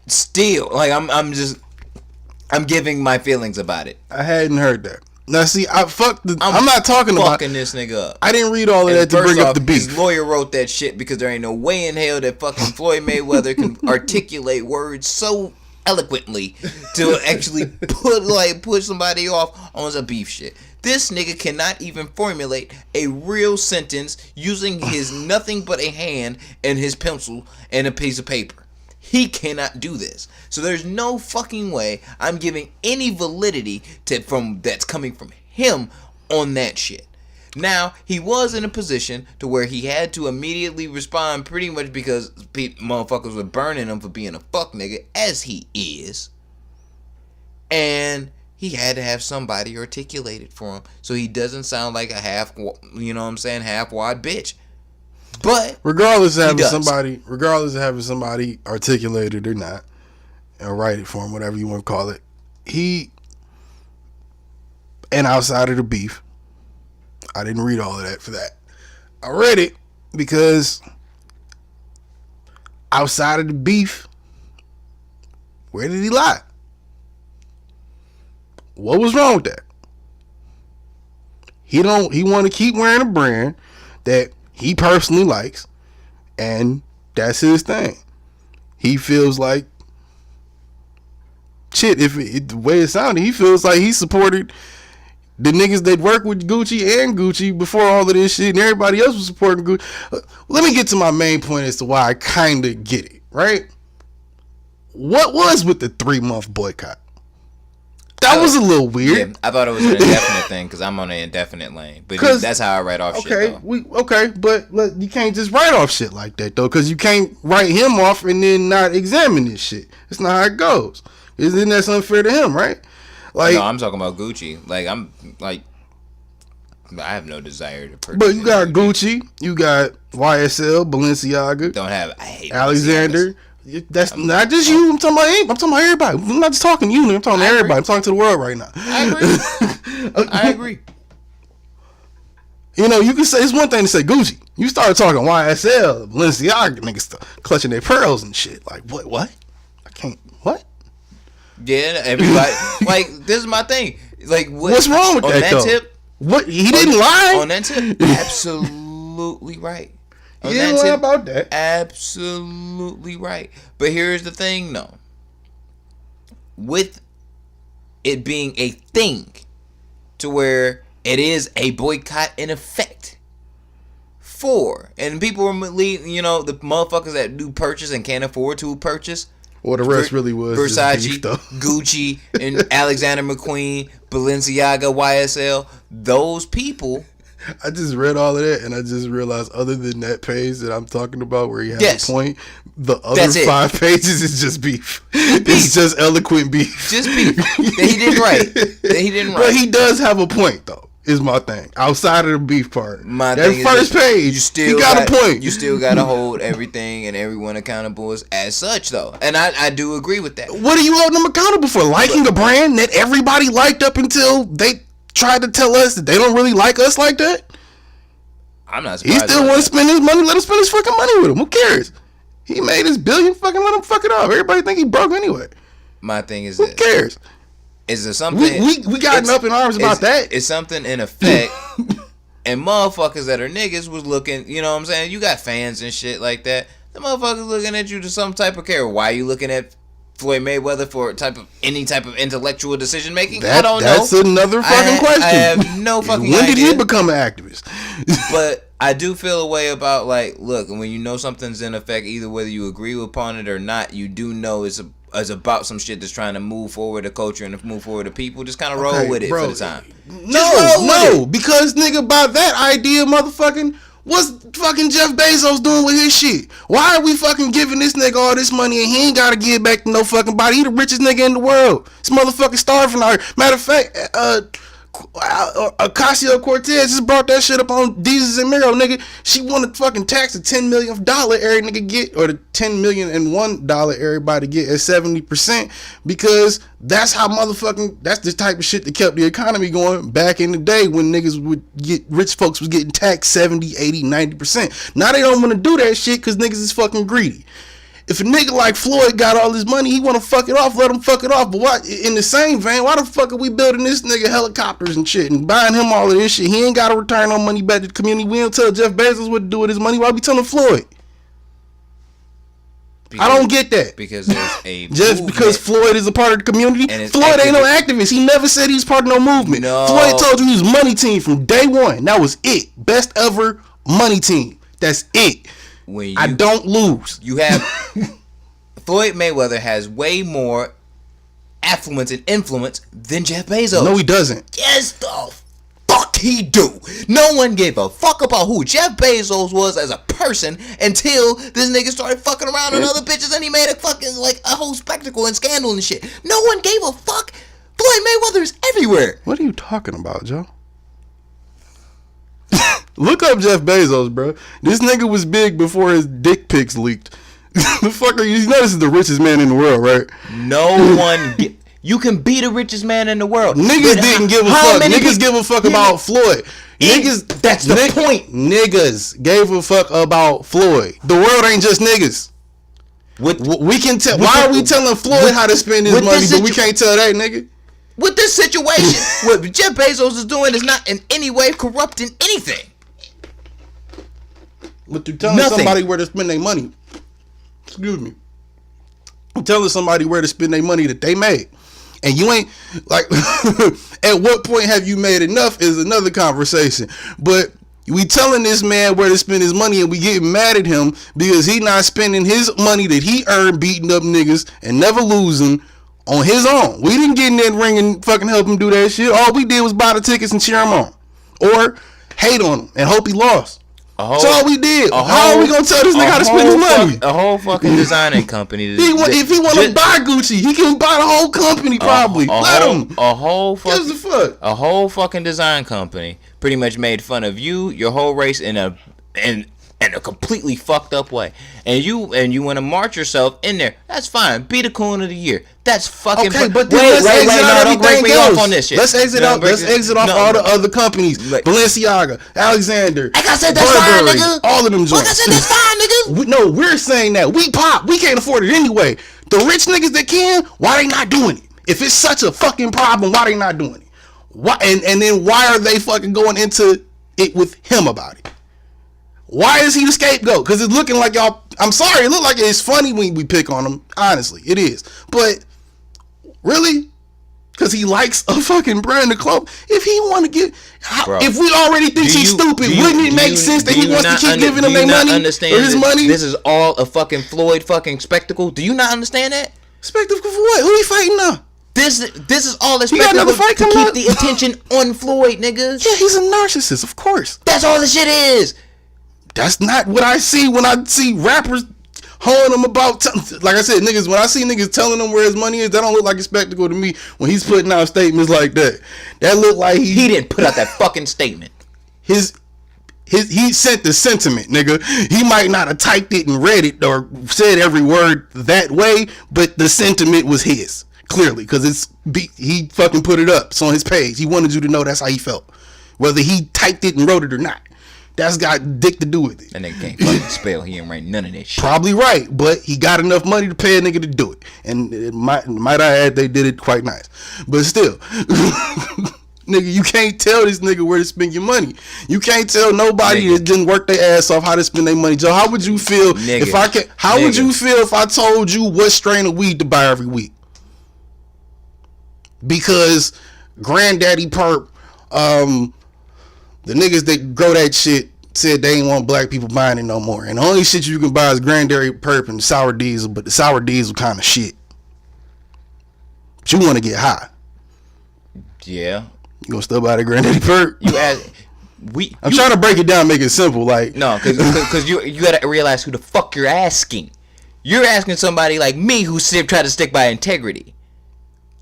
still like I'm giving my feelings about it. I hadn't heard that. Now see, I'm not talking about fucking this nigga up. I didn't read all of that to bring up the beef. His lawyer wrote that shit because there ain't no way in hell that fucking Floyd Mayweather can articulate words so eloquently to actually put somebody off on some beef shit. This nigga cannot even formulate a real sentence using his nothing but a hand and his pencil and a piece of paper. He cannot do this. So there's no fucking way I'm giving any validity that's coming from him on that shit. Now, he was in a position to where he had to immediately respond pretty much because motherfuckers were burning him for being a fuck nigga, as he is. And he had to have somebody articulate it for him so he doesn't sound like a half-wad bitch. But regardless of having somebody articulate it or not, and write it for him, whatever you want to call it, and outside of the beef, I didn't read all of that for that. I read it because outside of the beef, where did he lie? What was wrong with that? He want to keep wearing a brand that he personally likes, and that's his thing. He feels like shit. The way it sounded, he feels like he supported the niggas that work with Gucci before all of this shit, and everybody else was supporting Gucci. Let me get to my main point as to why I kind of get it, right? What was with the 3-month boycott? That was a little weird. Yeah, I thought it was an indefinite thing because I'm on an indefinite lane. But that's how I write off shit, though. But you can't just write off shit like that, though, because you can't write him off and then not examine this shit. That's not how it goes. Isn't that unfair to him, right? Like, no, I'm talking about Gucci. I have no desire to purchase. But you got Gucci, you got YSL, Balenciaga. I hate Alexander. That's not just you. I'm talking about everybody. I'm not just talking to you. I'm talking to everybody. I'm talking to the world right now. I agree. You know, you can say it's one thing to say Gucci. You start talking YSL, Balenciaga, niggas clutching their pearls and shit. Like what? I can't. What? Yeah, everybody. This is my thing. What's wrong with that though? Tip? What he didn't lie on that tip. Absolutely right. He didn't lie about that. Absolutely right. But here's the thing, though. With it being a thing to where it is a boycott in effect and people were the motherfuckers that do purchase and can't afford to purchase. Well, the rest really was Versace, Gucci, and Alexander McQueen, Balenciaga, YSL. Those people. I just read all of that, and I just realized, other than that page that I'm talking about where he has a point, the other 5 pages is just beef. It's just eloquent beef. Just beef. That he didn't write. But he does have a point, though, is my thing. Outside of the beef part. That first page, he got a point. You still got to hold everything and everyone accountable as such, though. And I do agree with that. What are you holding them accountable for? Liking a brand that everybody liked up until they tried to tell us that they don't really like us like that? I'm not surprised. He still want to spend his money. Let him spend his fucking money with him. Who cares? He made his billion. Fucking let him fuck it up. Everybody think he broke anyway. My thing is, who cares? Is there something? We got up in arms about that. It's something in effect. And motherfuckers that are niggas was looking. You know what I'm saying? You got fans and shit like that. The motherfuckers looking at you to some type of care. Why are you looking at Floyd Mayweather for any type of intellectual decision making? I don't know. That's another fucking question. I have no fucking idea. When did he become an activist? But I do feel a way about, look, when you know something's in effect, either whether you agree upon it or not, you do know it's about some shit that's trying to move forward the culture and move forward the people. Just kind of roll with it for the time. No, because nigga, by that idea, motherfucking, what's fucking Jeff Bezos doing with his shit? Why are we fucking giving this nigga all this money and he ain't gotta give back to no fucking body? He the richest nigga in the world. This motherfucking starving out here. Matter of fact, Ocasio-Cortez just brought that shit up on Jesus and Mero, nigga. She wanted to fucking tax the $10 million every nigga get, or the $10,000,001 everybody get at 70%, because that's how that's the type of shit that kept the economy going back in the day when niggas would get, rich folks was getting taxed 70, 80, 90%. Now they don't want to do that shit because niggas is fucking greedy. If a nigga like Floyd got all his money, he want to fuck it off, let him fuck it off. But why, in the same vein, why the fuck are we building this nigga helicopters and shit and buying him all of this shit? He ain't got to return no money back to the community. We don't tell Jeff Bezos what to do with his money. Why we telling Floyd? I don't get that. Because there's a just because Floyd is a part of the community. Floyd ain't no activist. He never said he's part of no movement. No. Floyd told you he was money team from day one. That was it. Best ever money team. That's it. I don't lose. You have Floyd Mayweather has way more affluence and influence than Jeff Bezos. No, he doesn't. Yes, the fuck he do. No one gave a fuck about who Jeff Bezos was as a person until this nigga started fucking around on other bitches and he made a fucking like a whole spectacle and scandal and shit. No one gave a fuck. Floyd Mayweather is everywhere. What are you talking about, Joe? Look up Jeff Bezos, bro. This nigga was big before his dick pics leaked. The fuck are you? You know this is the richest man in the world, right? No one. You can be the richest man in the world. Niggas didn't give a fuck. Niggas give a fuck about Floyd. Niggas. That's the point. Niggas gave a fuck about Floyd. The world ain't just niggas. We can tell. Why are we telling Floyd how to spend his money, but we can't tell that nigga? With this situation, what Jeff Bezos is doing is not in any way corrupting anything. But you're telling somebody where to spend their money. Excuse me. I'm telling somebody where to spend their money that they made. And you ain't, like, at what point have you made enough is another conversation. But we telling this man where to spend his money and we getting mad at him because he not spending his money that he earned beating up niggas and never losing on his own. We didn't get in that ring and fucking help him do that shit. All we did was buy the tickets and cheer him on. Or hate on him and hope he lost. That's all we did. How are we gonna tell this nigga how to spend his money? A whole fucking designing company. If he want to buy Gucci, he can buy the whole company probably. Let him. A whole fucking. Gives a fuck. A whole fucking design company pretty much made fun of you, your whole race in a completely fucked up way. And you want to march yourself in there. That's fine. Be the coon of the year. That's fucking okay. But then let's exit out everything else. On this shit. Let's exit off all the other companies. Balenciaga, Alexander. Like I said, that's fine, nigga. All of them joints. Like I said, that's fine, nigga. No, we're saying that we pop. We can't afford it anyway. The rich niggas that can, why they not doing it? If it's such a fucking problem, why they not doing it? Why? And then why are they fucking going into it with him about it? Why is he the scapegoat? Because it's looking like y'all. I'm sorry, it look like it's funny when we pick on him. Honestly, it is. But really, because he likes a fucking brand of clothes. If he want to get, if we already think he's stupid, wouldn't it make sense that he wants to keep giving them their money or his money? This is all a fucking Floyd fucking spectacle. Do you not understand that? Spectacle for what? Who he fighting now? This is all a spectacle to keep the attention on Floyd, niggas. Yeah, he's a narcissist, of course. That's all the shit is. That's not what I see when I see rappers hoeing them about. Like I said, niggas, when I see niggas telling them where his money is, that don't look like a spectacle to me when he's putting out statements like that. That look like he didn't put out that fucking statement. He sent the sentiment, nigga. He might not have typed it and read it or said every word that way, but the sentiment was his, clearly, because he fucking put it up. It's on his page. He wanted you to know that's how he felt, whether he typed it and wrote it or not. That's got dick to do with it. And nigga can't fucking spell. He ain't write none of that shit. Probably right, but he got enough money to pay a nigga to do it. And might I add, they did it quite nice. But still, nigga, you can't tell this nigga where to spend your money. You can't tell nobody that didn't work their ass off how to spend their money. Joe, how would you feel if I can? How would you feel if I told you what strain of weed to buy every week? Because Granddaddy Perp, the niggas that grow that shit said they ain't want black people buying it no more. And the only shit you can buy is Granddaddy Perp and Sour Diesel, but the Sour Diesel kind of shit. But you want to get high. Yeah. You gonna still buy the Granddaddy Perp? I'm trying to break it down, make it simple. Like, no, because you gotta realize who the fuck you're asking. You're asking somebody like me who try to stick by integrity.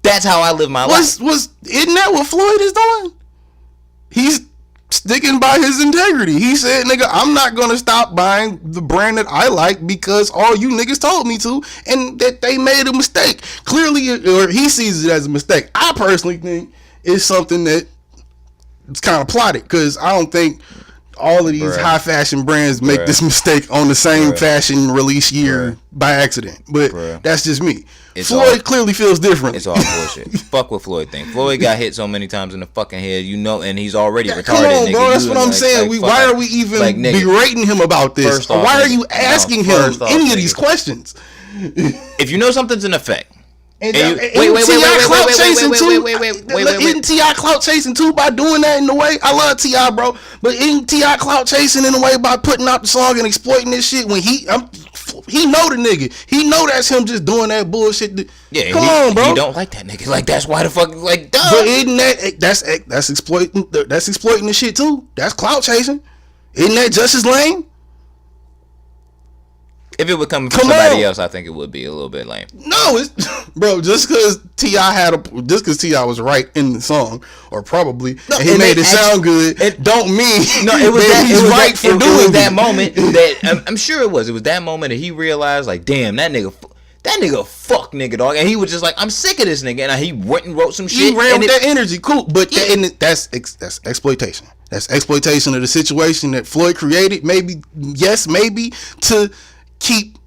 That's how I live my life. Isn't that what Floyd is doing? he's sticking by his integrity. He said, nigga, I'm not gonna stop buying the brand that I like because all you niggas told me to, and that they made a mistake. Clearly, or he sees it as a mistake. I personally think it's something that it's kind of plotted, because I don't think all of these high fashion brands make this mistake on the same fashion release year by accident. But that's just me. Floyd clearly feels different. It's all bullshit. Fuck what Floyd think. Floyd got hit so many times in the fucking head, and he's already retarded. Come on, bro. That's what I'm saying. Why are we even berating him about this? Why are you asking him any of these questions? If you know something's in effect. Wait, isn't T.I. clout chasing too by doing that in the way? I love T.I., bro, but isn't T.I. clout chasing in a way by putting out the song and exploiting this shit when he know the nigga. He know that's him just doing that bullshit. Yeah, come on, bro. He don't like that nigga. Like, that's why the fuck, like, duh. But isn't that's exploiting the shit too? That's clout chasing. Isn't that just as lame? If it would come from somebody else, I think it would be a little bit lame. No, it's bro. Just because T.I. was right in the song, or probably and he made it sound good, don't mean it was that he's right for doing that moment. That I'm sure it was. It was that moment that he realized, like, damn, that nigga fuck nigga dog, and he was just like, I'm sick of this nigga, and he went and wrote some shit. He ran with that energy, cool, but that's exploitation. That's exploitation of the situation that Floyd created. Maybe to keep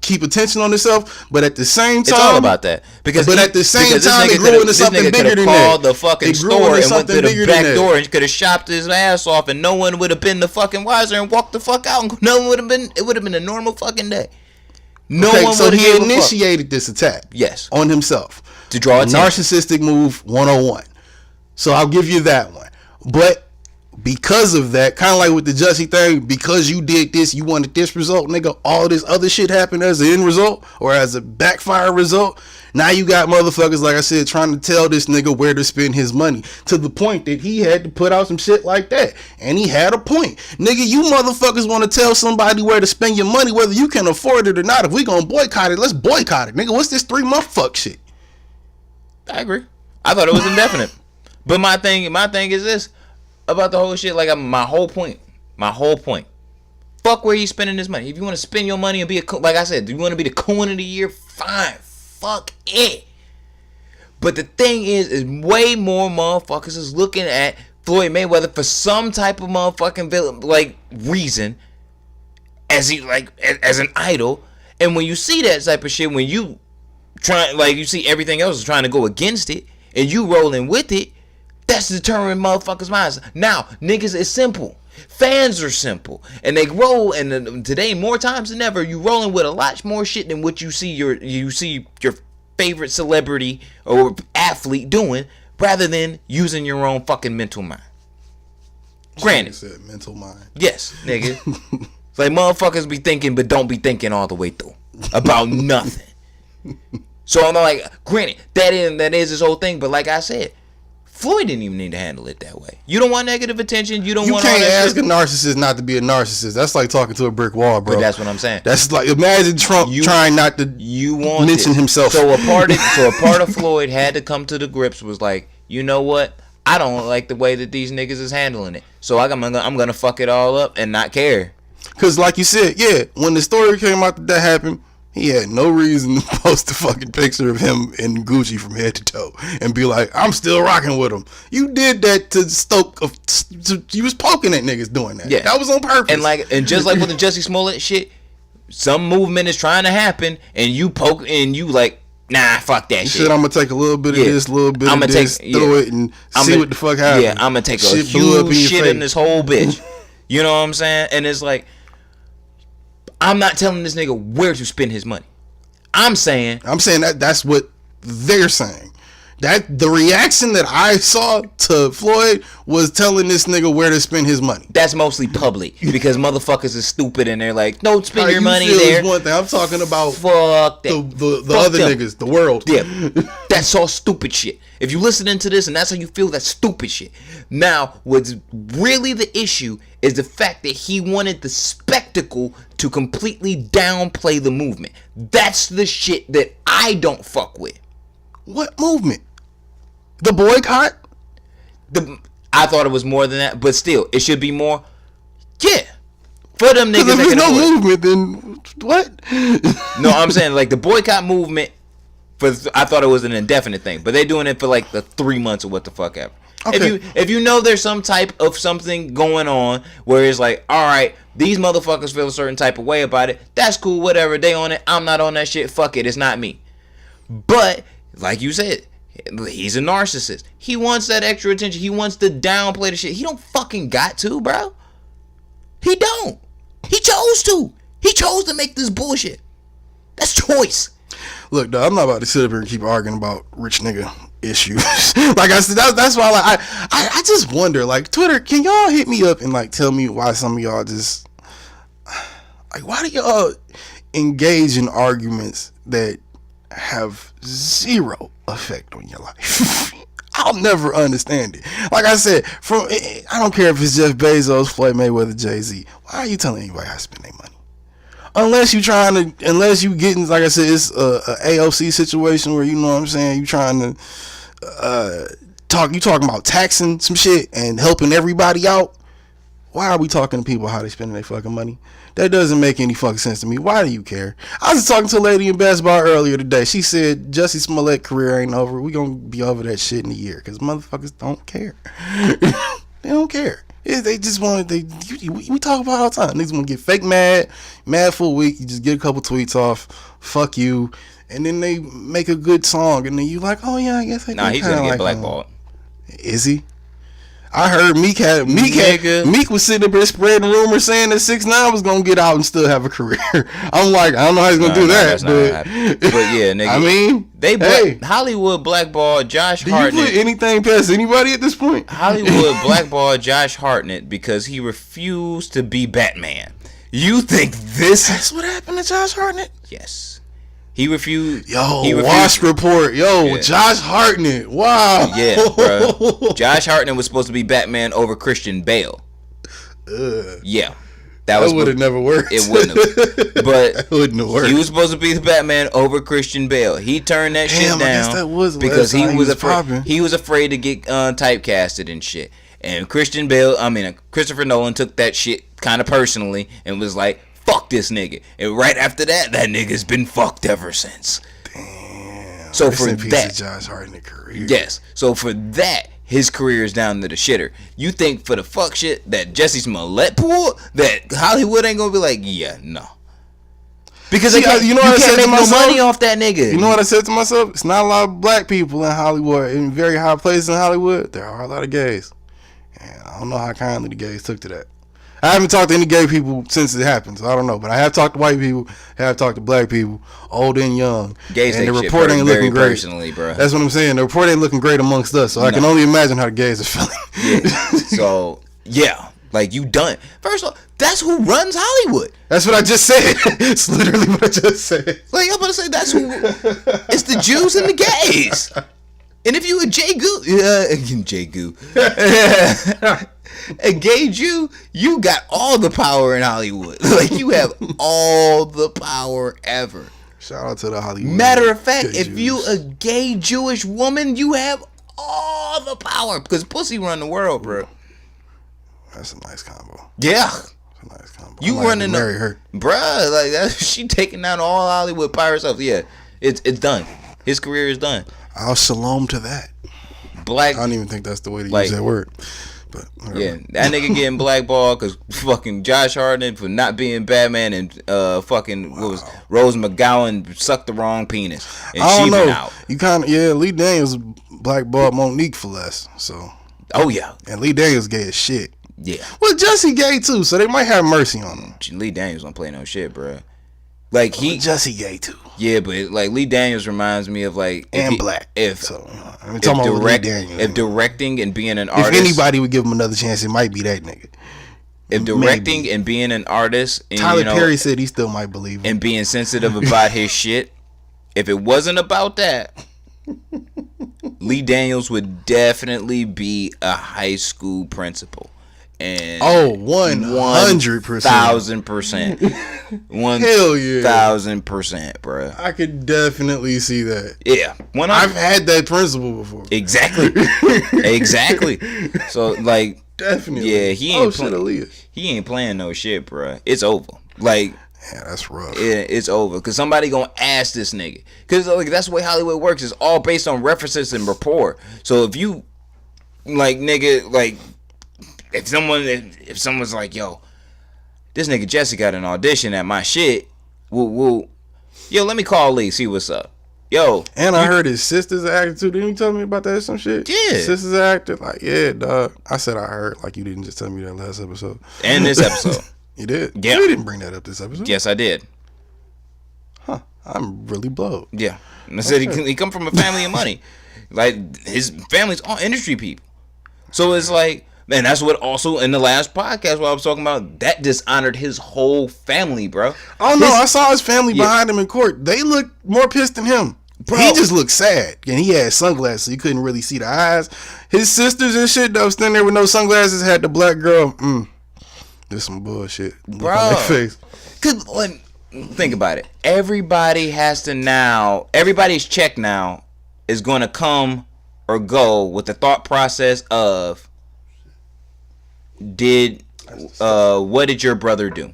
keep attention on himself, but at the same time, it's all about that. At the same time, it grew into something bigger than that. Called the fucking store and went to the back door and could have shopped his ass off, and no one would have been the fucking wiser and walked the fuck out. And no one would have been. It would have been a normal fucking day. So he initiated this attack, yes, on himself to draw attention. Narcissistic move 101. So I'll give you that one, but because of that, kind of like with the Jussie thing, because you did this, you wanted this result, nigga, all this other shit happened as an end result or as a backfire result. Now you got motherfuckers, like I said, trying to tell this nigga where to spend his money, to the point that he had to put out some shit like that. And he had a point. Nigga, you motherfuckers want to tell somebody where to spend your money, whether you can afford it or not. If we gonna boycott it, let's boycott it. Nigga, what's this 3-month fuck shit? I agree. I thought it was indefinite. But my thing is this about the whole shit. Like, my whole point. Fuck where you spending this money. If you want to spend your money and be like I said, do you want to be the coon of the year? Fine. Fuck it. But the thing is way more motherfuckers is looking at Floyd Mayweather for some type of motherfucking reason as as an idol. And when you see that type of shit, when you you see everything else is trying to go against it, and you rolling with it, that's deterring motherfuckers' minds. Now, niggas, it's simple. Fans are simple, and they roll. And today, more times than ever, you rolling with a lot more shit than what you see your favorite celebrity or athlete doing, rather than using your own fucking mental mind. Granted, said mental mind. Yes, nigga. It's like motherfuckers be thinking, but don't be thinking all the way through about nothing. So I'm like, granted, that is his whole thing. But like I said, Floyd didn't even need to handle it that way. You don't want negative attention. You can't ask a narcissist not to be a narcissist. That's like talking to a brick wall, bro. But that's what I'm saying. That's like, imagine Trump trying not to mention himself. So a part of Floyd had to come to the grips, was like, you know what? I don't like the way that these niggas is handling it. So I'm gonna fuck it all up and not care. Cause like you said, yeah, when the story came out that happened, he had no reason to post a fucking picture of him in Gucci from head to toe and be like, I'm still rocking with him. You did that to stoke. You was poking at niggas doing that. Yeah, that was on purpose. And just like with the Jussie Smollett shit, some movement is trying to happen, and you poke and you like, nah, fuck that shit. I'm gonna take a little bit of this, a little bit of this, throw it, and see what the fuck happens. Yeah, I'm gonna take a huge shit in this whole bitch. You know what I'm saying? And it's like, I'm not telling this nigga where to spend his money. I'm saying that's what they're saying. That the reaction that I saw to Floyd was telling this nigga where to spend his money. That's mostly public because motherfuckers is stupid and they're like, don't spend your money there. One thing I'm talking about. Fuck the other niggas, the world. Yeah, that's all stupid shit. If you listening to this and that's how you feel, that's stupid shit. Now, what's really the issue is the fact that he wanted the spectacle to completely downplay the movement. That's the shit that I don't fuck with. What movement? The boycott? I thought it was more than that, but still, it should be more. Yeah. For them niggas Because if there's no movement, then what? No, I'm saying like the boycott movement. I thought it was an indefinite thing, but they're doing it for like the 3 months or what the fuck ever. Okay. If you know there's some type of something going on where it's like, all right, these motherfuckers feel a certain type of way about it. That's cool, whatever. They on it. I'm not on that shit. Fuck it. It's not me. But like you said, he's a narcissist. He wants that extra attention. He wants to downplay the shit. He don't fucking got to, bro. He don't. He chose to. He chose to make this bullshit. That's choice. Look, dog, I'm not about to sit up here and keep arguing about rich nigga issues. Like I said, that's why I just wonder, like, Twitter, can y'all hit me up and like tell me why some of y'all just like, why do y'all engage in arguments that have zero effect on your life? I'll never understand it. Like I said, I don't care if it's Jeff Bezos, Floyd Mayweather, Jay-Z. Why are you telling anybody how to spend their money? Unless you getting, like I said, it's a AOC situation where, you know what I'm saying, you trying to talking about taxing some shit and helping everybody out. Why are we talking to people how they spending their fucking money? That doesn't make any fucking sense to me. Why do you care? I was talking to a lady in basketball earlier today. She said Jussie Smollett's career ain't over. We gonna be over that shit in a year because motherfuckers don't care. They don't care. They just want we talk about it all the time. Niggas want to get fake mad for a week. You just get a couple tweets off, fuck you, and then they make a good song, and then you like, oh yeah, I guess I. Nah, he's gonna get blackballed. Is he? I heard Meek was sitting up there spreading rumors saying that 6ix9ine was gonna get out and still have a career. I'm like, I don't know how he's gonna do that, but yeah, nigga. I mean, Hollywood blackballed Josh Hartnett. Do you put anything past anybody at this point? Hollywood blackballed Josh Hartnett because he refused to be Batman. You think that's what happened to Josh Hartnett? Yes. He refused. Wash report. Josh Hartnett. Wow. Yeah, bro. Josh Hartnett was supposed to be Batman over Christian Bale. Yeah. That would have never worked. It wouldn't have. But it wouldn't have worked. He was supposed to be the Batman over Christian Bale. He turned that shit down. I guess that was because he was afraid to get typecasted and shit. And Christopher Nolan took that shit kind of personally and was like, fuck this nigga. And right after that nigga's been fucked ever since. Damn. So for that, Josh Hartnett career. Yes. So for that, his career is down to the shitter. You think for the fuck shit that Jussie Smollett pulled, that Hollywood ain't gonna be like, yeah, no. Because you can't make no money off that nigga. You know what I said to myself? It's not a lot of black people in Hollywood, in very high places in Hollywood. There are a lot of gays. And I don't know how kindly the gays took to that. I haven't talked to any gay people since it happened, so I don't know. But I have talked to white people, have talked to black people, old and young. Gays and the report ain't looking great. Personally, bro. That's what I'm saying. The report ain't looking great amongst us, so I can only imagine how the gays are feeling. Yeah. So, yeah. Like, you done. First of all, that's who runs Hollywood. That's what I just said. It's literally what I just said. Like, I'm about to say, that's who. It's the Jews and the gays. And if you a a gay Jew, you got all the power in Hollywood. Like, you have all the power ever. Shout out to the Hollywood. Matter of fact, if you a gay Jewish woman, you have all the power because pussy run the world, bro. That's a nice combo. Yeah. That's a nice combo. You running marry her, bruh? Like that, she taking down all Hollywood by herself. Yeah, it's done. His career is done. I'll shalom to that. Black. I don't even think that's the way to use that word. But yeah, that nigga getting blackballed because fucking Josh Hartnett for not being Batman and fucking what was Rose McGowan sucked the wrong penis and I don't she know. been out. You kind of Lee Daniels blackballed Monique for less. So and Lee Daniels gay as shit. Yeah. Well, Jussie gay too, so they might have mercy on him. Lee Daniels don't play no shit, bro. Like Jussie gay too. Yeah, but like Lee Daniels reminds me of like black. If directing and being an artist, if anybody would give him another chance, it might be that nigga. If directing and being an artist, and, Tyler Perry said he still might believe him. And being sensitive about his shit. If it wasn't about that, Lee Daniels would definitely be a high school principal. And 100%. 1,000%. Hell yeah. 1,000%, bro. I could definitely see that. Yeah. I've had that principle before. Exactly. Exactly. So, like, definitely. Yeah, he ain't playing no shit, bro. It's over. Like, yeah, that's rough. Yeah, it's over. Because somebody gonna ask this nigga. Because, like, that's the way Hollywood works. It's all based on references and rapport. So, if you, like, nigga, like, if someone's like, yo, this nigga Jesse got an audition at my shit, yo, let me call Lee, see what's up. Yo. And I heard his sister's an actor too. Didn't you tell me about that or some shit? Yeah. His sister's an actor? Like, yeah, dog. I said I heard. Like, you didn't just tell me that last episode. And this episode. You did? Yeah. You didn't bring that up this episode. Yes, I did. Huh. I'm really blowed. Yeah. And I said he come from a family of money. Like, his family's all industry people. So it's like, man, that's what also in the last podcast what I was talking about, that dishonored his whole family, bro. Oh, no. I saw his family behind him in court. They look more pissed than him. Bro. He just looked sad. And he had sunglasses, so you couldn't really see the eyes. His sisters and shit, though, standing there with no sunglasses, had the black girl. This some bullshit. Bro. On their face. Cause, like, think about it. Everybody's check now is going to come or go with the thought process of, what did your brother do?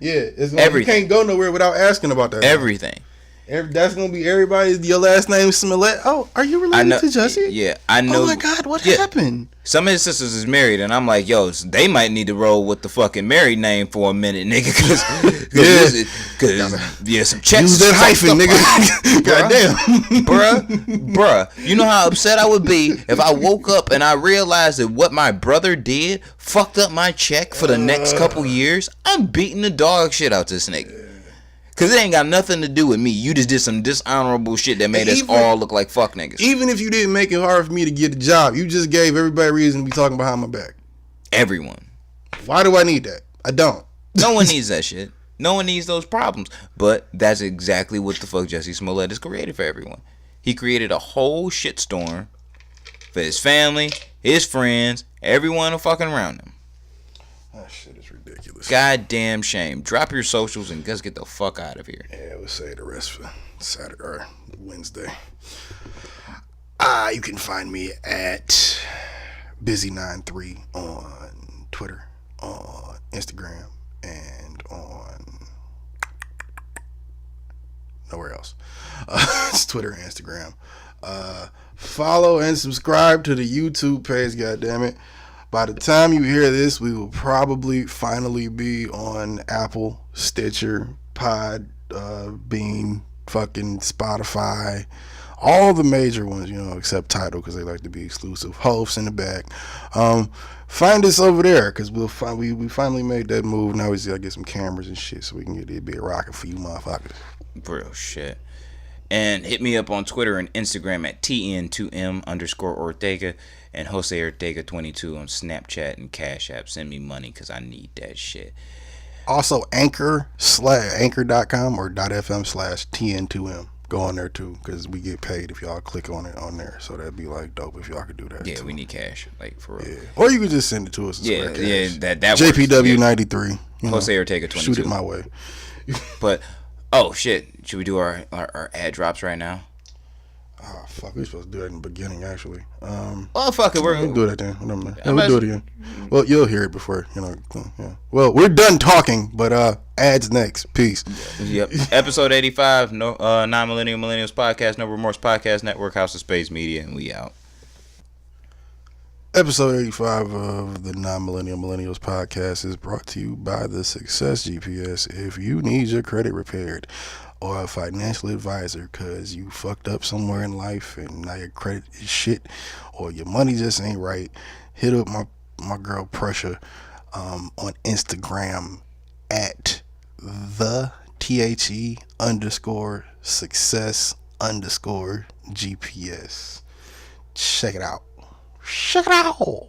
Yeah, you can't go nowhere without asking about that. Everything. That's gonna be everybody. Your last name is Smollett. Oh, are you related to Jesse? Yeah, I know. Oh my God, what happened? Some of his sisters is married, and I'm like, yo, they might need to roll with the fucking married name for a minute, nigga. Cause some checks. Use that hyphen, nigga. Goddamn, bruh. You know how upset I would be if I woke up and I realized that what my brother did fucked up my check for the next couple years. I'm beating the dog shit out this nigga. Cause it ain't got nothing to do with me. You just did some dishonorable shit that made us all look like fuck niggas. Even if you didn't make it hard for me to get a job, you just gave everybody a reason to be talking behind my back. Everyone. Why do I need that? I don't. No one needs that shit. No one needs those problems. But that's exactly what the fuck Jesse Smollett has created for everyone. He created a whole shitstorm for his family, his friends, everyone fucking around him. That shit is ridiculous. Goddamn shame. Drop your socials and just get the fuck out of here. Yeah, we'll say the rest for Saturday or Wednesday. You can find me at Busy93 on Twitter, on Instagram, and on nowhere else. It's Twitter and Instagram. Follow and subscribe to the YouTube page, goddammit. By the time you hear this, we will probably finally be on Apple, Stitcher, Podbean, fucking Spotify, all the major ones, except Tidal because they like to be exclusive. Hosts in the back. Find us over there because we finally made that move. Now we just gotta get some cameras and shit so we can get it big rocking for you motherfuckers. Real shit. And hit me up on Twitter and Instagram at TN2M_Ortega and Jose Ortega 22 on Snapchat and Cash App. Send me money because I need that shit. Also, anchor.com or .fm/TN2M. Go on there too because we get paid if y'all click on it on there. So that'd be like dope if y'all could do that. Yeah, too. We need cash, like for real. Yeah. Or you could just send it to us. Yeah, that JPW 93. Jose Ortega 22. Shoot it my way. But oh shit, should we do our ad drops right now? Oh fuck, we supposed to do that in the beginning actually. Oh fuck it, we'll do that then. We'll do it again. Well, you'll hear it before, Yeah. Well, we're done talking, but ads next. Peace. Yep. Episode 85, Non-Millennial Millennials Podcast, No Remorse Podcast Network, House of Space Media, and we out. Episode 85 of the Non-Millennial Millennials Podcast is brought to you by the Success GPS. If you need your credit repaired or a financial advisor because you fucked up somewhere in life and now your credit is shit or your money just ain't right, hit up my girl Pressure on Instagram at the THE_success_GPS. Check it out. Check it out.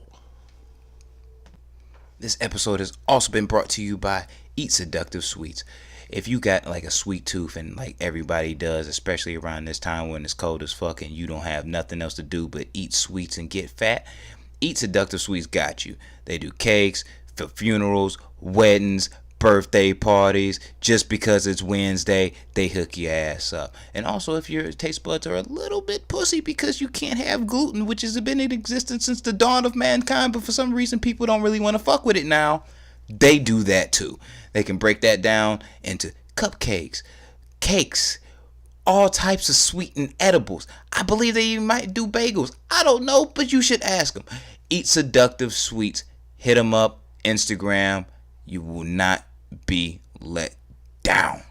This episode has also been brought to you by Eat Seductive Sweets. If you got like a sweet tooth, and like everybody does, especially around this time when it's cold as fuck and you don't have nothing else to do but eat sweets and get fat, Eat Seductive Sweets got you. They do cakes for funerals, weddings, birthday parties. Just because it's Wednesday, they hook your ass up. And also, if your taste buds are a little bit pussy because you can't have gluten, which has been in existence since the dawn of mankind, but for some reason people don't really want to fuck with it now, they do that too. They can break that down into cupcakes, cakes, all types of sweetened edibles. I believe they even might do bagels. I don't know, but you should ask them. Eat Seductive Sweets. Hit them up. Instagram. You will not be let down.